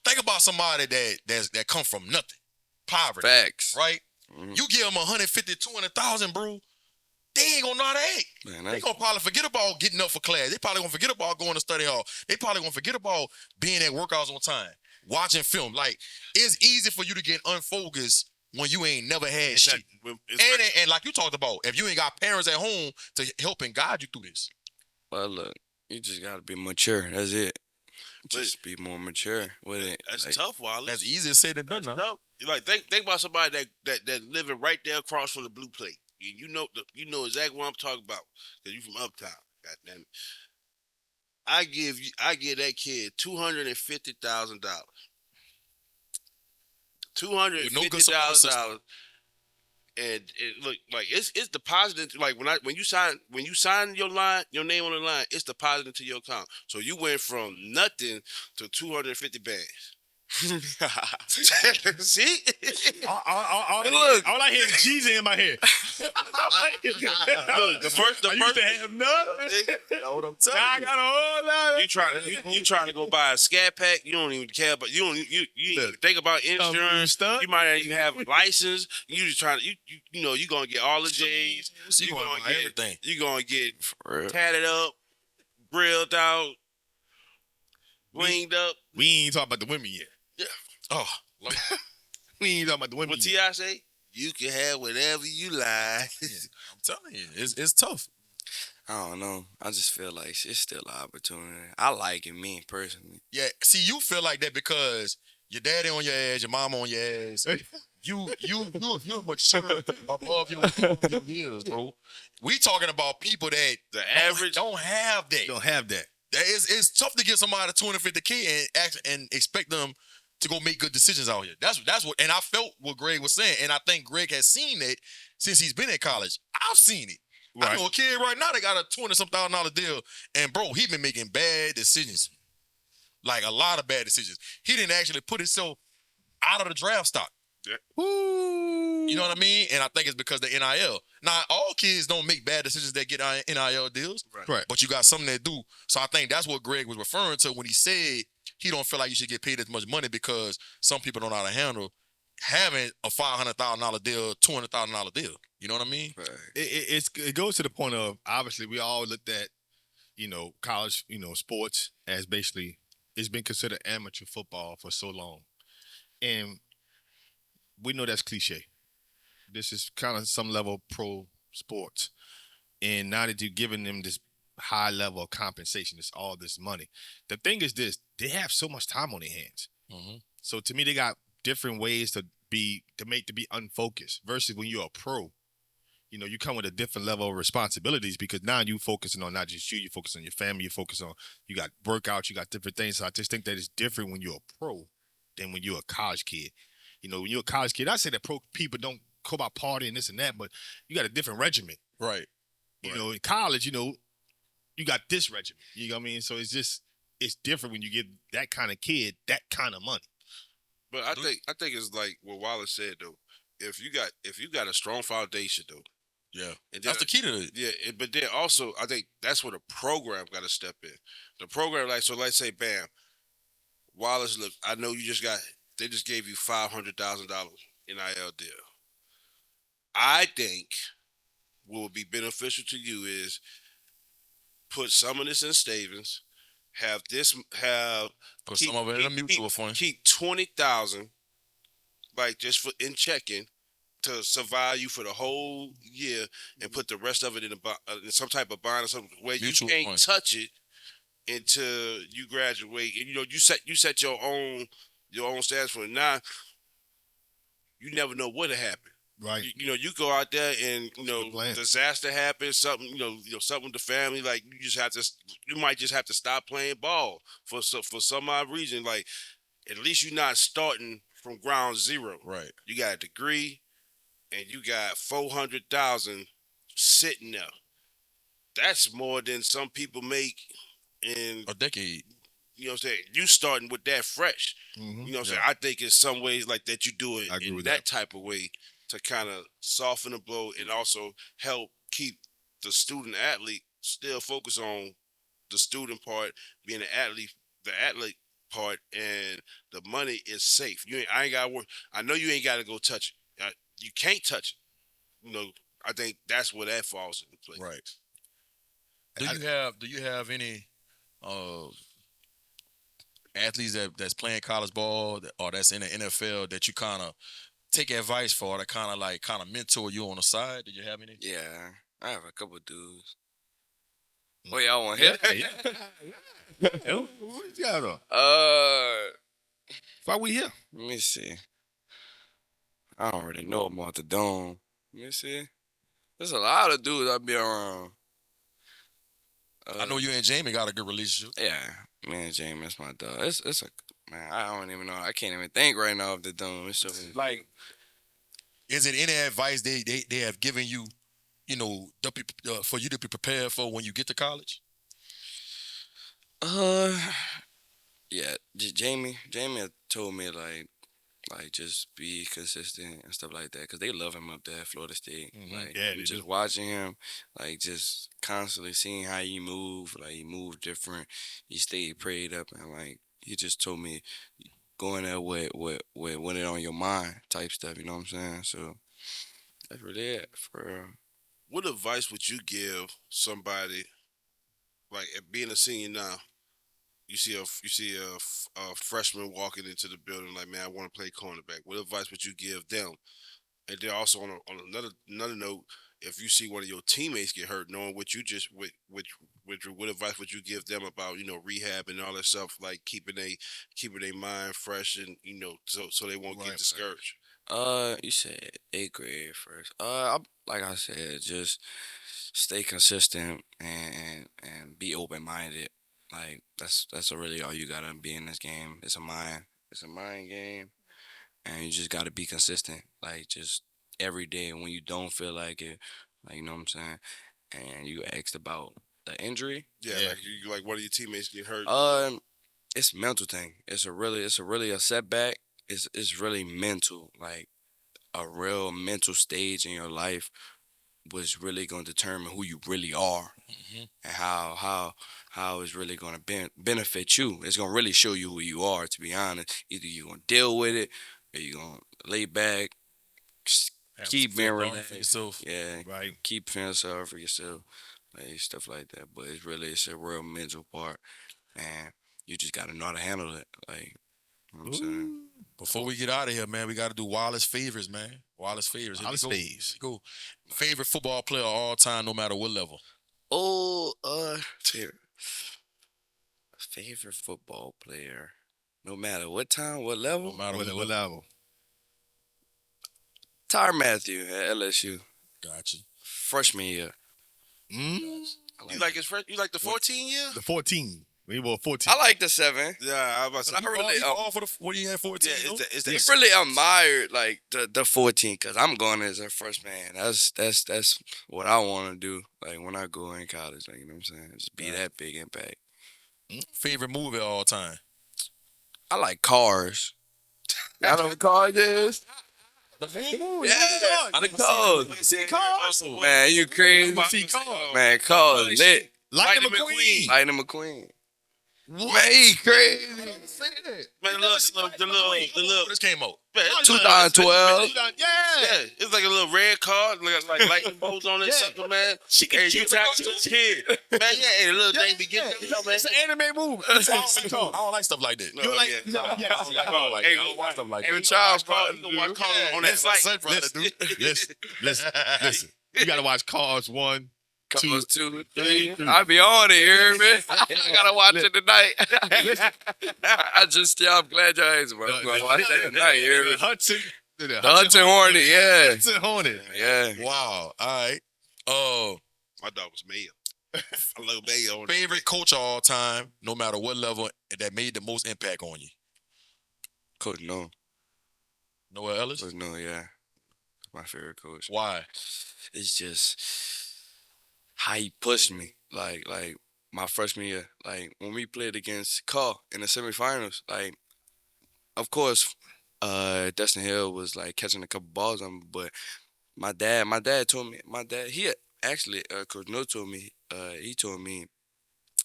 C: think about somebody that come from nothing, poverty,
A: Facts.
C: right?
A: Mhm.
C: You give them 150, 200,000, bro. They ain't gonna know how to act.
A: Man,
C: They gonna probably forget about getting up for class. They probably gonna forget about going to study hall. They probably gonna forget about being at workouts on time, watching film. Like, it's easy for you to get unfocused when you ain't never had shit. And like you talked about, if you ain't got parents at home to help and guide you through this.
A: Well, look, you just gotta be mature. That's it. Just be more mature with it.
D: That's
A: Like,
D: tough, Wallace.
C: That's easier said than done. Now.
D: No, like think about somebody that living right there across from the blue plate. You know exactly what I'm talking about because you from uptown. Goddamn it. I give that kid $250,000. $250,000. And it look like it's deposited like when you sign your name on the line, it's deposited into your account. So you went from nothing to 250 bands. See?
B: All I hear is Jeezy in my head.
D: Look, the first
B: I used to have nothing.
C: What I'm
B: Now I got a whole lot.
D: you trying to go buy a scat pack, you don't even care, but you even think about insurance.
B: Stuff.
D: You might not even have a license. You just trying to you gonna get all the J's.
C: You gonna get everything.
D: You gonna get
A: for real.
D: tatted up, grilled out, blinged up.
B: We ain't talking about the women yet.
C: Oh, look.
B: We ain't talking about the women
D: What
B: yet.
D: T.I. say? You can have whatever you like.
C: I'm telling you, it's tough.
A: I don't know. I just feel like it's still an opportunity. I like it, me personally.
C: Yeah, see, you feel like that because your daddy on your ass, your mama on your ass. You're mature above your years, bro. We talking about people that
D: The average
C: don't have that.
B: Don't have that.
C: It's tough to give somebody $250K and expect them to go make good decisions out here. That's what, and I felt what Greg was saying, and I think Greg has seen it since he's been in college. I've seen it. I know a kid right now that got a $20-some-thousand deal, and bro, he been making bad decisions, like a lot of bad decisions. He didn't actually put himself out of the draft stock.
D: Yeah.
C: Woo. You know what I mean? And I think it's because the NIL. Now, all kids don't make bad decisions that get NIL deals,
B: Right.
C: but you got some that do. So I think that's what Greg was referring to when he said he don't feel like you should get paid as much money because some people don't know how to handle having a $500,000 deal, $200,000 deal. You know what I mean?
A: Right.
B: It goes to the point of, obviously, we all looked at, college, sports as basically, it's been considered amateur football for so long. And we know that's cliche. This is kind of some level pro sports. And now that you're giving them this high level of compensation, it's all this money. The thing is this, they have so much time on their hands.
C: Mm-hmm.
B: So to me, they got different ways to be unfocused versus when you're a pro. You come with a different level of responsibilities because now you focusing on not just you focus on your family, you got workouts, you got different things. So I just think that it's different when you're a pro than when you're a college kid. When you're a college kid, I say that pro people don't go about partying this and that, but you got a different regimen.
C: Right.
B: In college, you got this regimen. You know what I mean? So it's different when you give that kind of kid that kind of money.
D: But I think it's like what Wallace said though. If you got a strong foundation though,
C: Yeah.
D: and
C: That's the key to it.
D: Yeah, but then also I think that's where the program got to step in. The program, let's say, bam, Wallace, look, I know they just gave you $500,000 NIL deal. I think what would be beneficial to you is put some of this in savings,
C: Put some of it in a mutual fund.
D: Keep 20,000, like just for in checking, to survive you for the whole year, and put the rest of it in some type of bond or something where
C: Mutual
D: you can't
C: fund.
D: touch it until you graduate. And you set your own status for it. Now you never know what'll happen.
B: Right.
D: You go out there and
B: plan.
D: disaster happens, something something with the family. Like you might just have to stop playing ball for some odd reason. Like at least you're not starting from ground zero.
C: Right.
D: You got a degree. and you got 400,000 sitting there. That's more than some people make in
C: A decade.
D: you know what I'm saying? You starting with that fresh.
B: Mhm.
D: You know what I'm
B: Yeah.
D: saying? I think in some ways like that you do it
B: I agree
D: in
B: with
D: that
B: that.
D: type of way to kind of soften the blow and also help keep the student athlete still focus on the student part, being the athlete part, and the money is safe. I ain't got to work. I know you ain't got to go touch it. You can't touch it. You know, I think that's where that falls into place.
C: Right.
B: I-
C: Do you have any athletes that's playing college ball or that's in the NFL that you kind of take advice for, that kind of mentor you on the side? Do you have any?
A: Yeah, I have a couple dudes. Oh, y'all want to hit?
B: Yeah. What you got on? Why we here?
A: Let me see. I don't really know about the dome. Let me see. There's a lot of dudes I be around.
C: I know you and Jamie got a good relationship.
A: Yeah, me and Jamie, that's my dog. It's a man. I don't even know. I can't even think right now of the dome. It's so
C: Like, is it any advice they have given you, you know, for you to be prepared for when you get to college?
A: Yeah. Jamie had told me like just be consistent and stuff like that, because they love him up there at Florida State. Like,
B: Yeah, they
A: just
B: do.
A: watching him, like just constantly seeing how he move, like he moved different. He stayed prayed up, and like he just told me going there with it on your mind type stuff. You know what I'm saying? So that's really it for real.
D: What advice would you give somebody like being a senior now? You see a freshman walking into the building like, man, I want to play cornerback. What advice would you give them? And then also on another note, if you see one of your teammates get hurt, knowing what you just what advice would you give them about rehab and all that stuff, like keeping their mind fresh and so they won't
B: Right.
D: get discouraged.
A: You said 8th grade first. Like I said, just stay consistent and be open minded. Like that's really all you gotta be in this game. It's a mind game, and you just gotta be consistent. Like just every day when you don't feel like it, like you know what I'm saying. And you asked about the injury.
D: Yeah,
B: Yeah.
D: like you like one of your teammates get hurt.
A: It's a mental thing. It's a really a setback. It's really mental. Like a real mental stage in your life was really going to determine who you really are, and how it's really going to benefit you. It's going to really show you who you are. To be honest, either you're going to deal with it, or you're going to lay back, keep being relaxed
C: for yourself.
A: Yeah,
B: Right.
A: keep feeling sorry for yourself, like stuff like that. But it's a real mental part, and you just got to know how to handle it. Like you know what I'm saying.
C: Before we get out of here, man, we got to do Wallace favors, man. Wallace favors. Here we
B: Wallace
C: go.
B: faves.
C: Here we go. Favorite football player of all time, no matter what level.
A: Oh, favorite football player, no matter what time, what level.
C: No matter
B: What
C: what level.
B: level?
A: Tyrann Mathieu at LSU,
C: Gotcha.
A: freshman year.
B: Mm?
D: You like his friend? You like the 14 year?
B: The 14. We were 14.
A: I like the 7.
D: Yeah, I was about to say.
A: I really,
C: all for the what do you have 14?
D: Yeah, it's the,
A: I really admired like the 14, because I'm going as a freshman. That's what I want to do. Like when I go in college, like you know what I'm saying, just be that big impact.
C: Favorite movie of all time.
A: I like Cars. Y'all know what Cars is?
C: The
A: Yeah, the Cars. Man, you crazy?
B: See Cars.
A: Man, Cars lit.
B: Lightning McQueen.
A: Lightning McQueen. Man, he crazy.
D: man, the little
C: This came out.
A: 2012.
B: Yeah.
D: Yeah, it's like a little red car, like lightning bolts on it, something, man. Hey, you talk to the kid, man. Yeah, and the little thing be getting, man.
B: It's an anime movie.
C: I don't like stuff like that.
D: No,
B: You like?
D: yeah.
B: Yeah.
C: I don't like stuff like that.
A: Even Charles
D: Cars, you can watch Cars on that flight.
B: Listen. You gotta watch Cars 1, 2,
A: Cars 2, 3. I be on it, you hear me? I gotta watch it tonight. I'm glad y'all answered, bro. I'm gonna watch that tonight, you hear me?
B: Hudson.
A: The Hudson Hornet, yeah.
B: Hudson Hornet.
A: Yeah.
C: Wow. All right.
D: My dog was Mayo. I love Mayo.
C: Favorite coach of all time, no matter what level, that made the most impact on you.
A: Coach, no.
C: Noah Ellis.
A: Coach, no, yeah. my favorite coach.
C: Why?
A: It's just how he pushed me. Like my freshman year, like when we played against Carl in the semifinals, like of course, Dustin Hill was like catching a couple balls on me, but my dad told me, he actually, Coach No told me, he told me,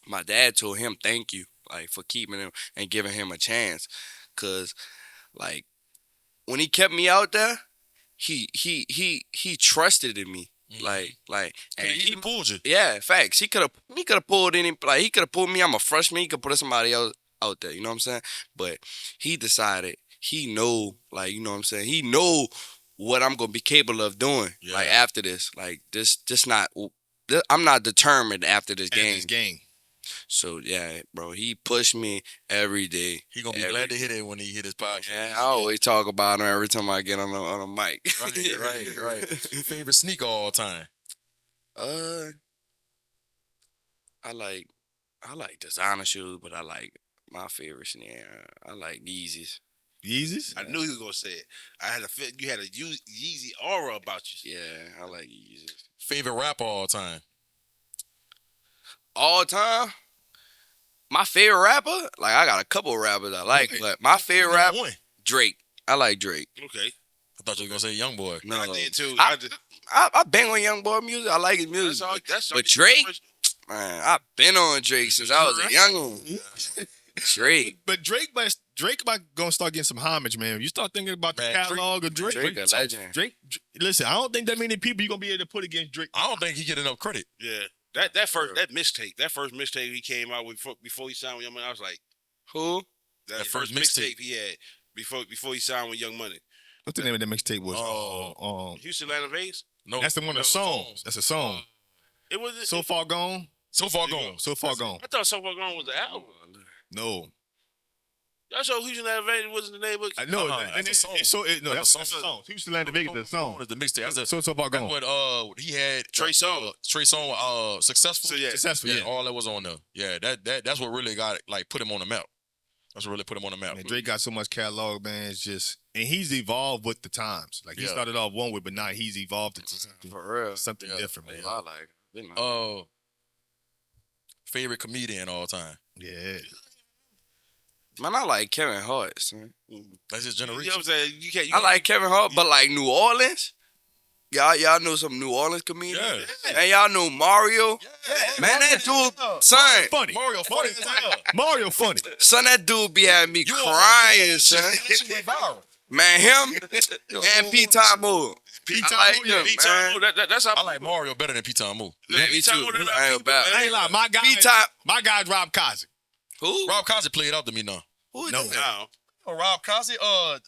A: my dad told him thank you, like for keeping him and giving him a chance, cause like when he kept me out there, he trusted in me, and
C: He pulled you.
A: yeah, facts. He could have pulled he could have pulled me. I'm a freshman. He could put somebody else out there. You know what I'm saying? But he decided he know, like, you know what I'm saying. He know what I'm gonna be capable of doing.
C: Yeah.
A: Like after this, like this not. I'm not determined after this game.
B: This game.
A: So yeah, bro, he pushed me every day.
C: He gonna be glad to hear it when he hit his podcast.
A: Yeah, I always talk about him every time I get on a mic.
C: Right. Favorite sneaker all time?
A: Uh, I like designer shoes, but I like my favorite sneaker. I like Yeezys.
B: Yeezys?
D: I knew he was gonna say it. I had a feel you had a Yeezy aura about you.
A: Yeah, I like Yeezys.
C: Favorite rapper all time?
A: All time, my favorite rapper, like I got a couple of rappers I like, but my favorite rapper,
C: One.
A: Drake. I like Drake.
D: Okay,
C: I thought you were gonna say Young Boy.
A: No,
D: I did too.
A: I bang on Young Boy music. I like his music. But Drake, man, I've been on Drake since I was a young one. Drake.
B: But Drake might gonna start getting some homage, man. You start thinking about the
C: Man,
B: catalog of Drake.
A: Drake a legend.
B: Drake, listen, I don't think that many people you gonna be able to put against Drake.
C: I don't think he get enough credit.
D: Yeah, that first mixtape he came out with before he signed with Young Money. I was like,
A: Who?
D: that
C: first
D: first
C: mixtape.
D: mixtape he had before he signed with Young Money.
B: What's the name of that mixtape was?
D: Houston, Atlanta, Vegas.
C: No,
B: That's the one of the songs. That's a song.
D: It was
B: So Far Gone.
C: So far gone.
B: So Far Gone.
D: I thought So Far Gone was the album.
B: No.
D: Y'all sure Houston, Atlanta, Vegas wasn't the name of
B: I know.
C: That's a song.
B: That's a song. Houston Land Vegas, the song.
C: Is the mixtape? That's
B: So Far
C: that's
B: Gone.
C: what he had.
D: Trey Songz.
C: Trey Songz. Successful.
D: So, yeah.
B: Successful, yeah.
C: All that was on there. Yeah, that's what really got like put him on the map. That's what really put him on the map.
B: Man, Drake got so much catalog, man. It's just, and he's evolved with the times. Like he
C: Yeah.
B: started off one way, but now he's evolved into
A: For real.
B: something
C: Yeah.
B: different, man.
A: I like it.
C: Favorite comedian all time.
B: Yeah.
A: Man, I like Kevin Hart, son.
C: That's his
D: You know
C: generation.
D: what I'm saying? You can't.
A: I like Kevin Hart, but like New Orleans, y'all know some New Orleans comedians?
C: Yeah.
A: And y'all know Mario? Man, that dude, son,
B: Funny.
C: Mario funny as hell.
B: Mario funny.
A: that dude be having me crying, son.
C: She went viral.
A: Man, him and P. Tamo. I like them,
D: Pete
A: man.
D: Tamo, that's how
C: I like Mario better than Pete Tamo.
A: Me
D: Pete
A: too.
D: Tamo,
A: I ain't about
B: I ain't lying. My guy's Rob Cosby.
A: Who?
C: Rob Cosby played out to me now.
A: Who is
B: No.
A: that?
D: now.
C: Oh, Rob Cosby,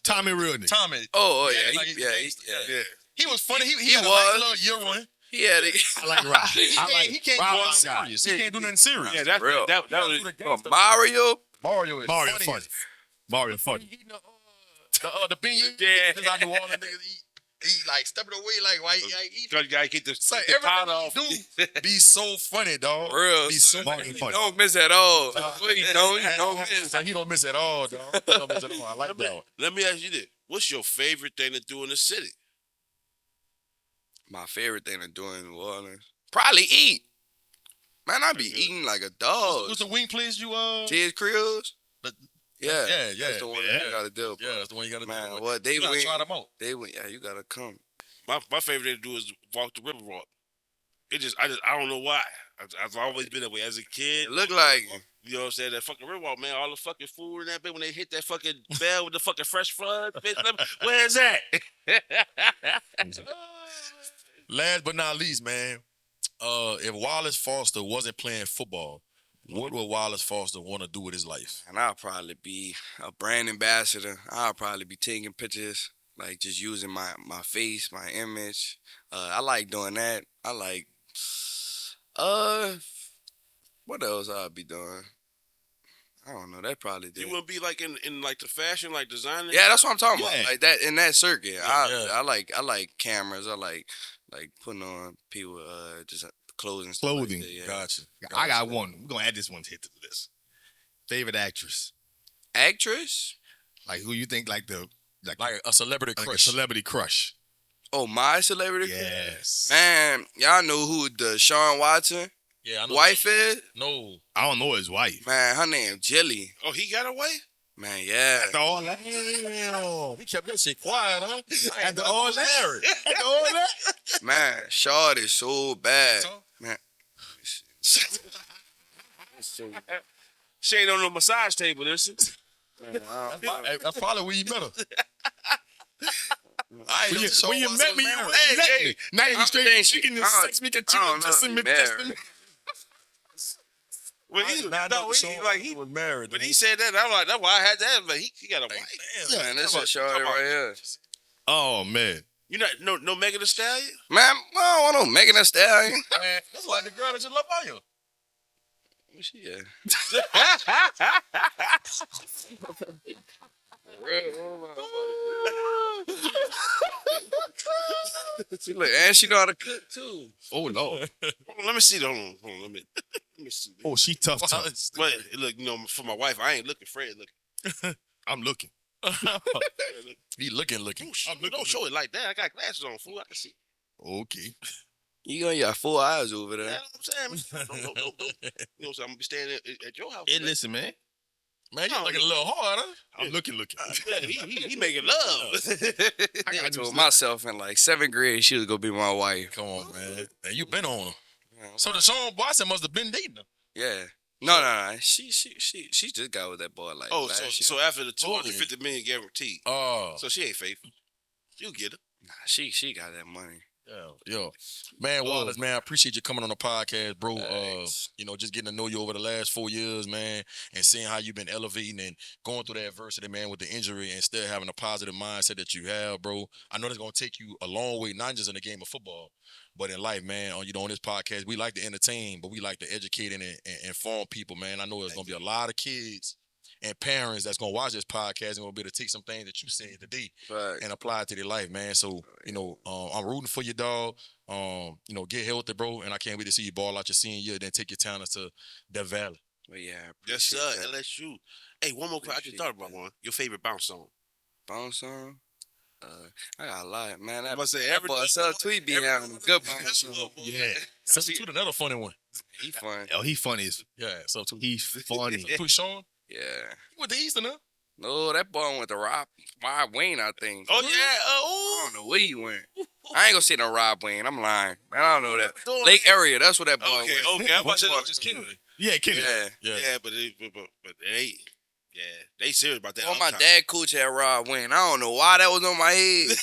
B: Tommy Real nigga.
C: Tommy.
A: Oh,
C: Yeah,
A: yeah.
C: like
A: Yeah.
C: He was funny. He
A: He
C: had a
A: was.
C: nice little year one.
A: He had it.
B: I like Rob.
C: He can't
B: Rob
C: go
B: my guy.
C: serious. He can't do nothing serious.
D: Yeah, that's
A: Real.
D: that was
A: Mario.
C: Mario is
B: Mario
C: funny.
B: funny. Mario funny.
C: He eating the bean.
D: Yeah.
C: Just like New Orleans niggas he like stepping away like why he
D: you gotta get the
C: Say
D: the pot off.
C: everything he do be so funny, dog.
A: Real.
C: Be so
B: Mario
C: funny.
B: funny.
A: Don't miss at all. He don't miss.
C: He don't miss at all, dog. He don't miss at all. I like that one.
D: Let me ask you this: what's your favorite thing to do in the city?
A: My favorite thing to do in New Orleans, probably eat. Man, I be eating like a dog.
C: What's the wing place you
A: Ted's Creoles?
C: The-
A: Yeah.
C: Yeah.
A: That's the one
B: Yeah.
A: you gotta do.
C: Yeah, that's the one you gotta
A: Man,
C: do.
A: what they
C: You gotta
A: went,
C: try them out.
A: yeah, you gotta come.
D: My favorite thing to do is walk the river walk. I don't know why. I've always been that way as a kid.
A: It look like
D: You know what I'm saying? That fucking river walk, man. All the fucking food in that bit when they hit that fucking bell with the fucking fresh flood. Where's that?
C: Last but not least, man, if Wallace Foster wasn't playing football, what would Wallace Foster want to do with his life?
A: and I'll probably be a brand ambassador. I'll probably be taking pictures, like just using my face, my image. I like doing that. I like what else I'll be doing? I don't know. That probably did.
D: You wouldn't be like in like the fashion, like designing.
A: Yeah, that's what I'm talking
B: Yeah.
A: about. Like that in that circuit.
C: Yeah.
A: I like cameras. I like putting on people just clothes and stuff like
B: Clothing.
A: that, yeah.
C: Gotcha.
B: I got one. We're gonna add this one hit to the list. Favorite actress.
A: Actress?
B: Like who you think like
C: Like a celebrity
B: like a
C: crush.
B: celebrity crush.
A: Oh, my celebrity?
B: Yes.
A: Man, y'all know who the Sean Watson
C: Yeah, I know.
A: wife is?
C: No.
B: I don't know his wife.
A: Man, her name Jilly.
D: Oh, he got away?
A: Man, yeah.
B: After all that.
C: Damn. He kept that shit quiet, huh?
B: After all that. After all that.
A: Man, Shawty is so bad. Man.
D: She ain't on no massage table, listen.
C: That's probably where you met her.
B: When you met me, you were
D: Hey,
B: now you
A: think
B: straight
A: she-
B: chicken and
A: I don't-
B: sex me, get
A: I
B: you
A: don't know
B: testing me,
A: if he
B: testing me.
D: When he
C: was married.
D: when he said that, I'm like, that's why I had that. But he got a wife.
A: Man, this is Shawty right here.
B: Oh man.
D: You not no Megan Thee Stallion?
A: Man, I don't want no Megan Thee Stallion.
C: Man, that's like the girl that you love on you.
A: Where she at? She look, and she know how to cook too.
B: Oh Lord.
D: Hold on, let me see. Hold on. Let me see.
B: Oh, she tough.
D: But look, for my wife, I ain't looking. Fred looking.
B: I'm looking.
C: He looking.
D: Don't show it like that. I got glasses on, fool. I can see.
B: Okay.
A: You got your full eyes over there.
D: That's what I'm saying. You know, so I'm gonna be staying at your house.
B: Hey, listen, man.
C: Man, you looking a little hard, huh?
B: I'm looking.
D: He making love.
A: I told myself in like 7th grade she was gonna be my wife.
C: Come on, man. And you been on her. So the Sean Watson must have been dating her.
A: Yeah. No. She just got with that boy like.
D: Oh,
A: last year.
D: so after the 250 million guaranteed,
C: Oh.
D: so she ain't faithful. You get her.
A: Nah, she got that money.
C: Yo, man, Wallace, man, I appreciate you coming on the podcast, bro.
A: Thanks.
C: Just getting to know you over the last 4 years, man, and seeing how you've been elevating and going through that adversity, man, with the injury and still having a positive mindset that you have, bro. I know that's gonna take you a long way, not just in the game of football, but in life, man. On this podcast, we like to entertain, but we like to educate and inform people, man. I know there's gonna be a lot of kids and parents that's gonna watch this podcast and gonna be able to take some things that you said today
A: Right.
C: and apply it to their life, man. So, I'm rooting for you, dog. Get healthy, bro, and I can't wait to see you ball out your senior year, then take your talents to Death Valley.
A: But yeah.
D: Yes, sir.
A: appreciate that.
D: LSU. Hey, one more question. I just thought about one. Your favorite bounce song?
A: Bounce song. I got a lot, man.
D: I must say,
A: that boy Tweet be having a good bounce song.
B: Yeah.
C: Substitute another funny one.
A: He fun.
B: Oh, he funny as
C: Yeah, substitute.
B: he's funny.
C: Substitute Sean.
A: Yeah.
C: You went to Eastern, huh?
A: No, that boy went to Rob Wayne, I think.
D: Oh, yeah.
A: I don't know where he went. I ain't gonna say no Rob Wayne. I'm lying. Man, I don't know that. Lake area. That's where that boy went.
D: Okay. I'm about to
C: Just kidding.
B: Yeah, Kenny.
A: Yeah.
D: Yeah, but they serious about that.
A: Oh, my dad coached at Rob Wayne. I don't know why that was on my head.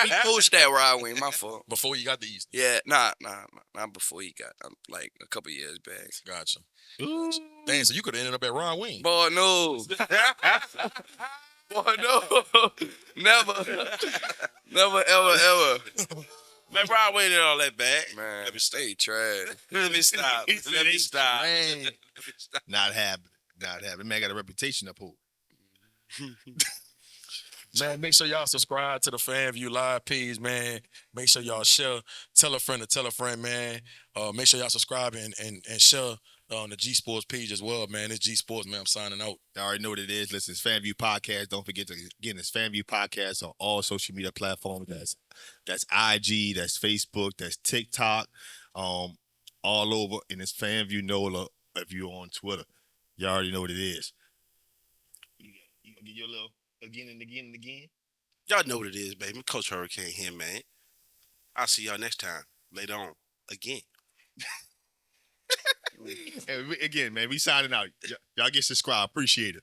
A: He coached at Rob Wayne. My fault.
C: Before you got to Eastern.
A: Yeah, not before he got like a couple years back.
C: Gotcha. Dang, so you could have ended up at Ron Wayne.
A: Boy, no. Boy, no. Never, ever.
D: Man, Broadway did all that bad.
A: Man, let me stay trash.
D: Let me stop.
C: Man.
B: Not happening. Man got a reputation up here.
C: Man, make sure y'all subscribe to the FanView Live page, man. Make sure y'all share. Tell a friend, man. Make sure y'all subscribe and share on the G Sports page as well, man. It's G Sports, man. I'm signing out.
B: I already know what it is. Listen, it's FanView Podcast. Don't forget to, again, it's FanView Podcast on all social media platforms. That's IG, that's Facebook, that's TikTok, all over. And it's FanView NOLA if you're on Twitter. You already know what it is. You gonna get your little again and again and again?
D: Y'all know what it is, baby. Coach Hurricane here, man. I'll see y'all next time. Later on. Again.
B: And again, man, we signing out. Y'all get subscribed. Appreciate it.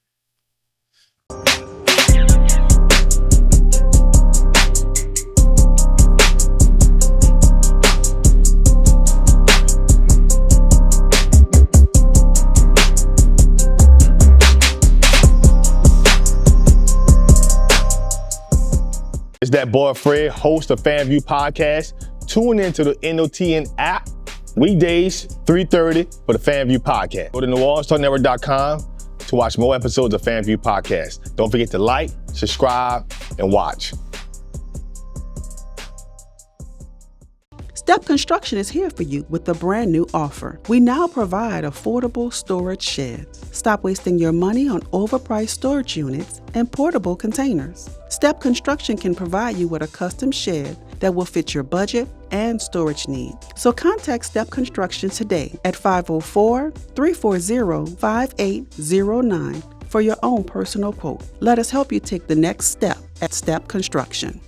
B: It's that boy Fred, host of FanView Podcast. Tune into the NOTN app. Weekdays, 3:30 for the FanView Podcast. Go to NewOrleansTalkNetwork.com to watch more episodes of FanView Podcast. Don't forget to like, subscribe, and watch.
E: Step Construction is here for you with a brand new offer. We now provide affordable storage sheds. Stop wasting your money on overpriced storage units and portable containers. Step Construction can provide you with a custom shed that will fit your budget and storage needs. So contact Step Construction today at 504-340-5809 for your own personal quote. Let us help you take the next step at Step Construction.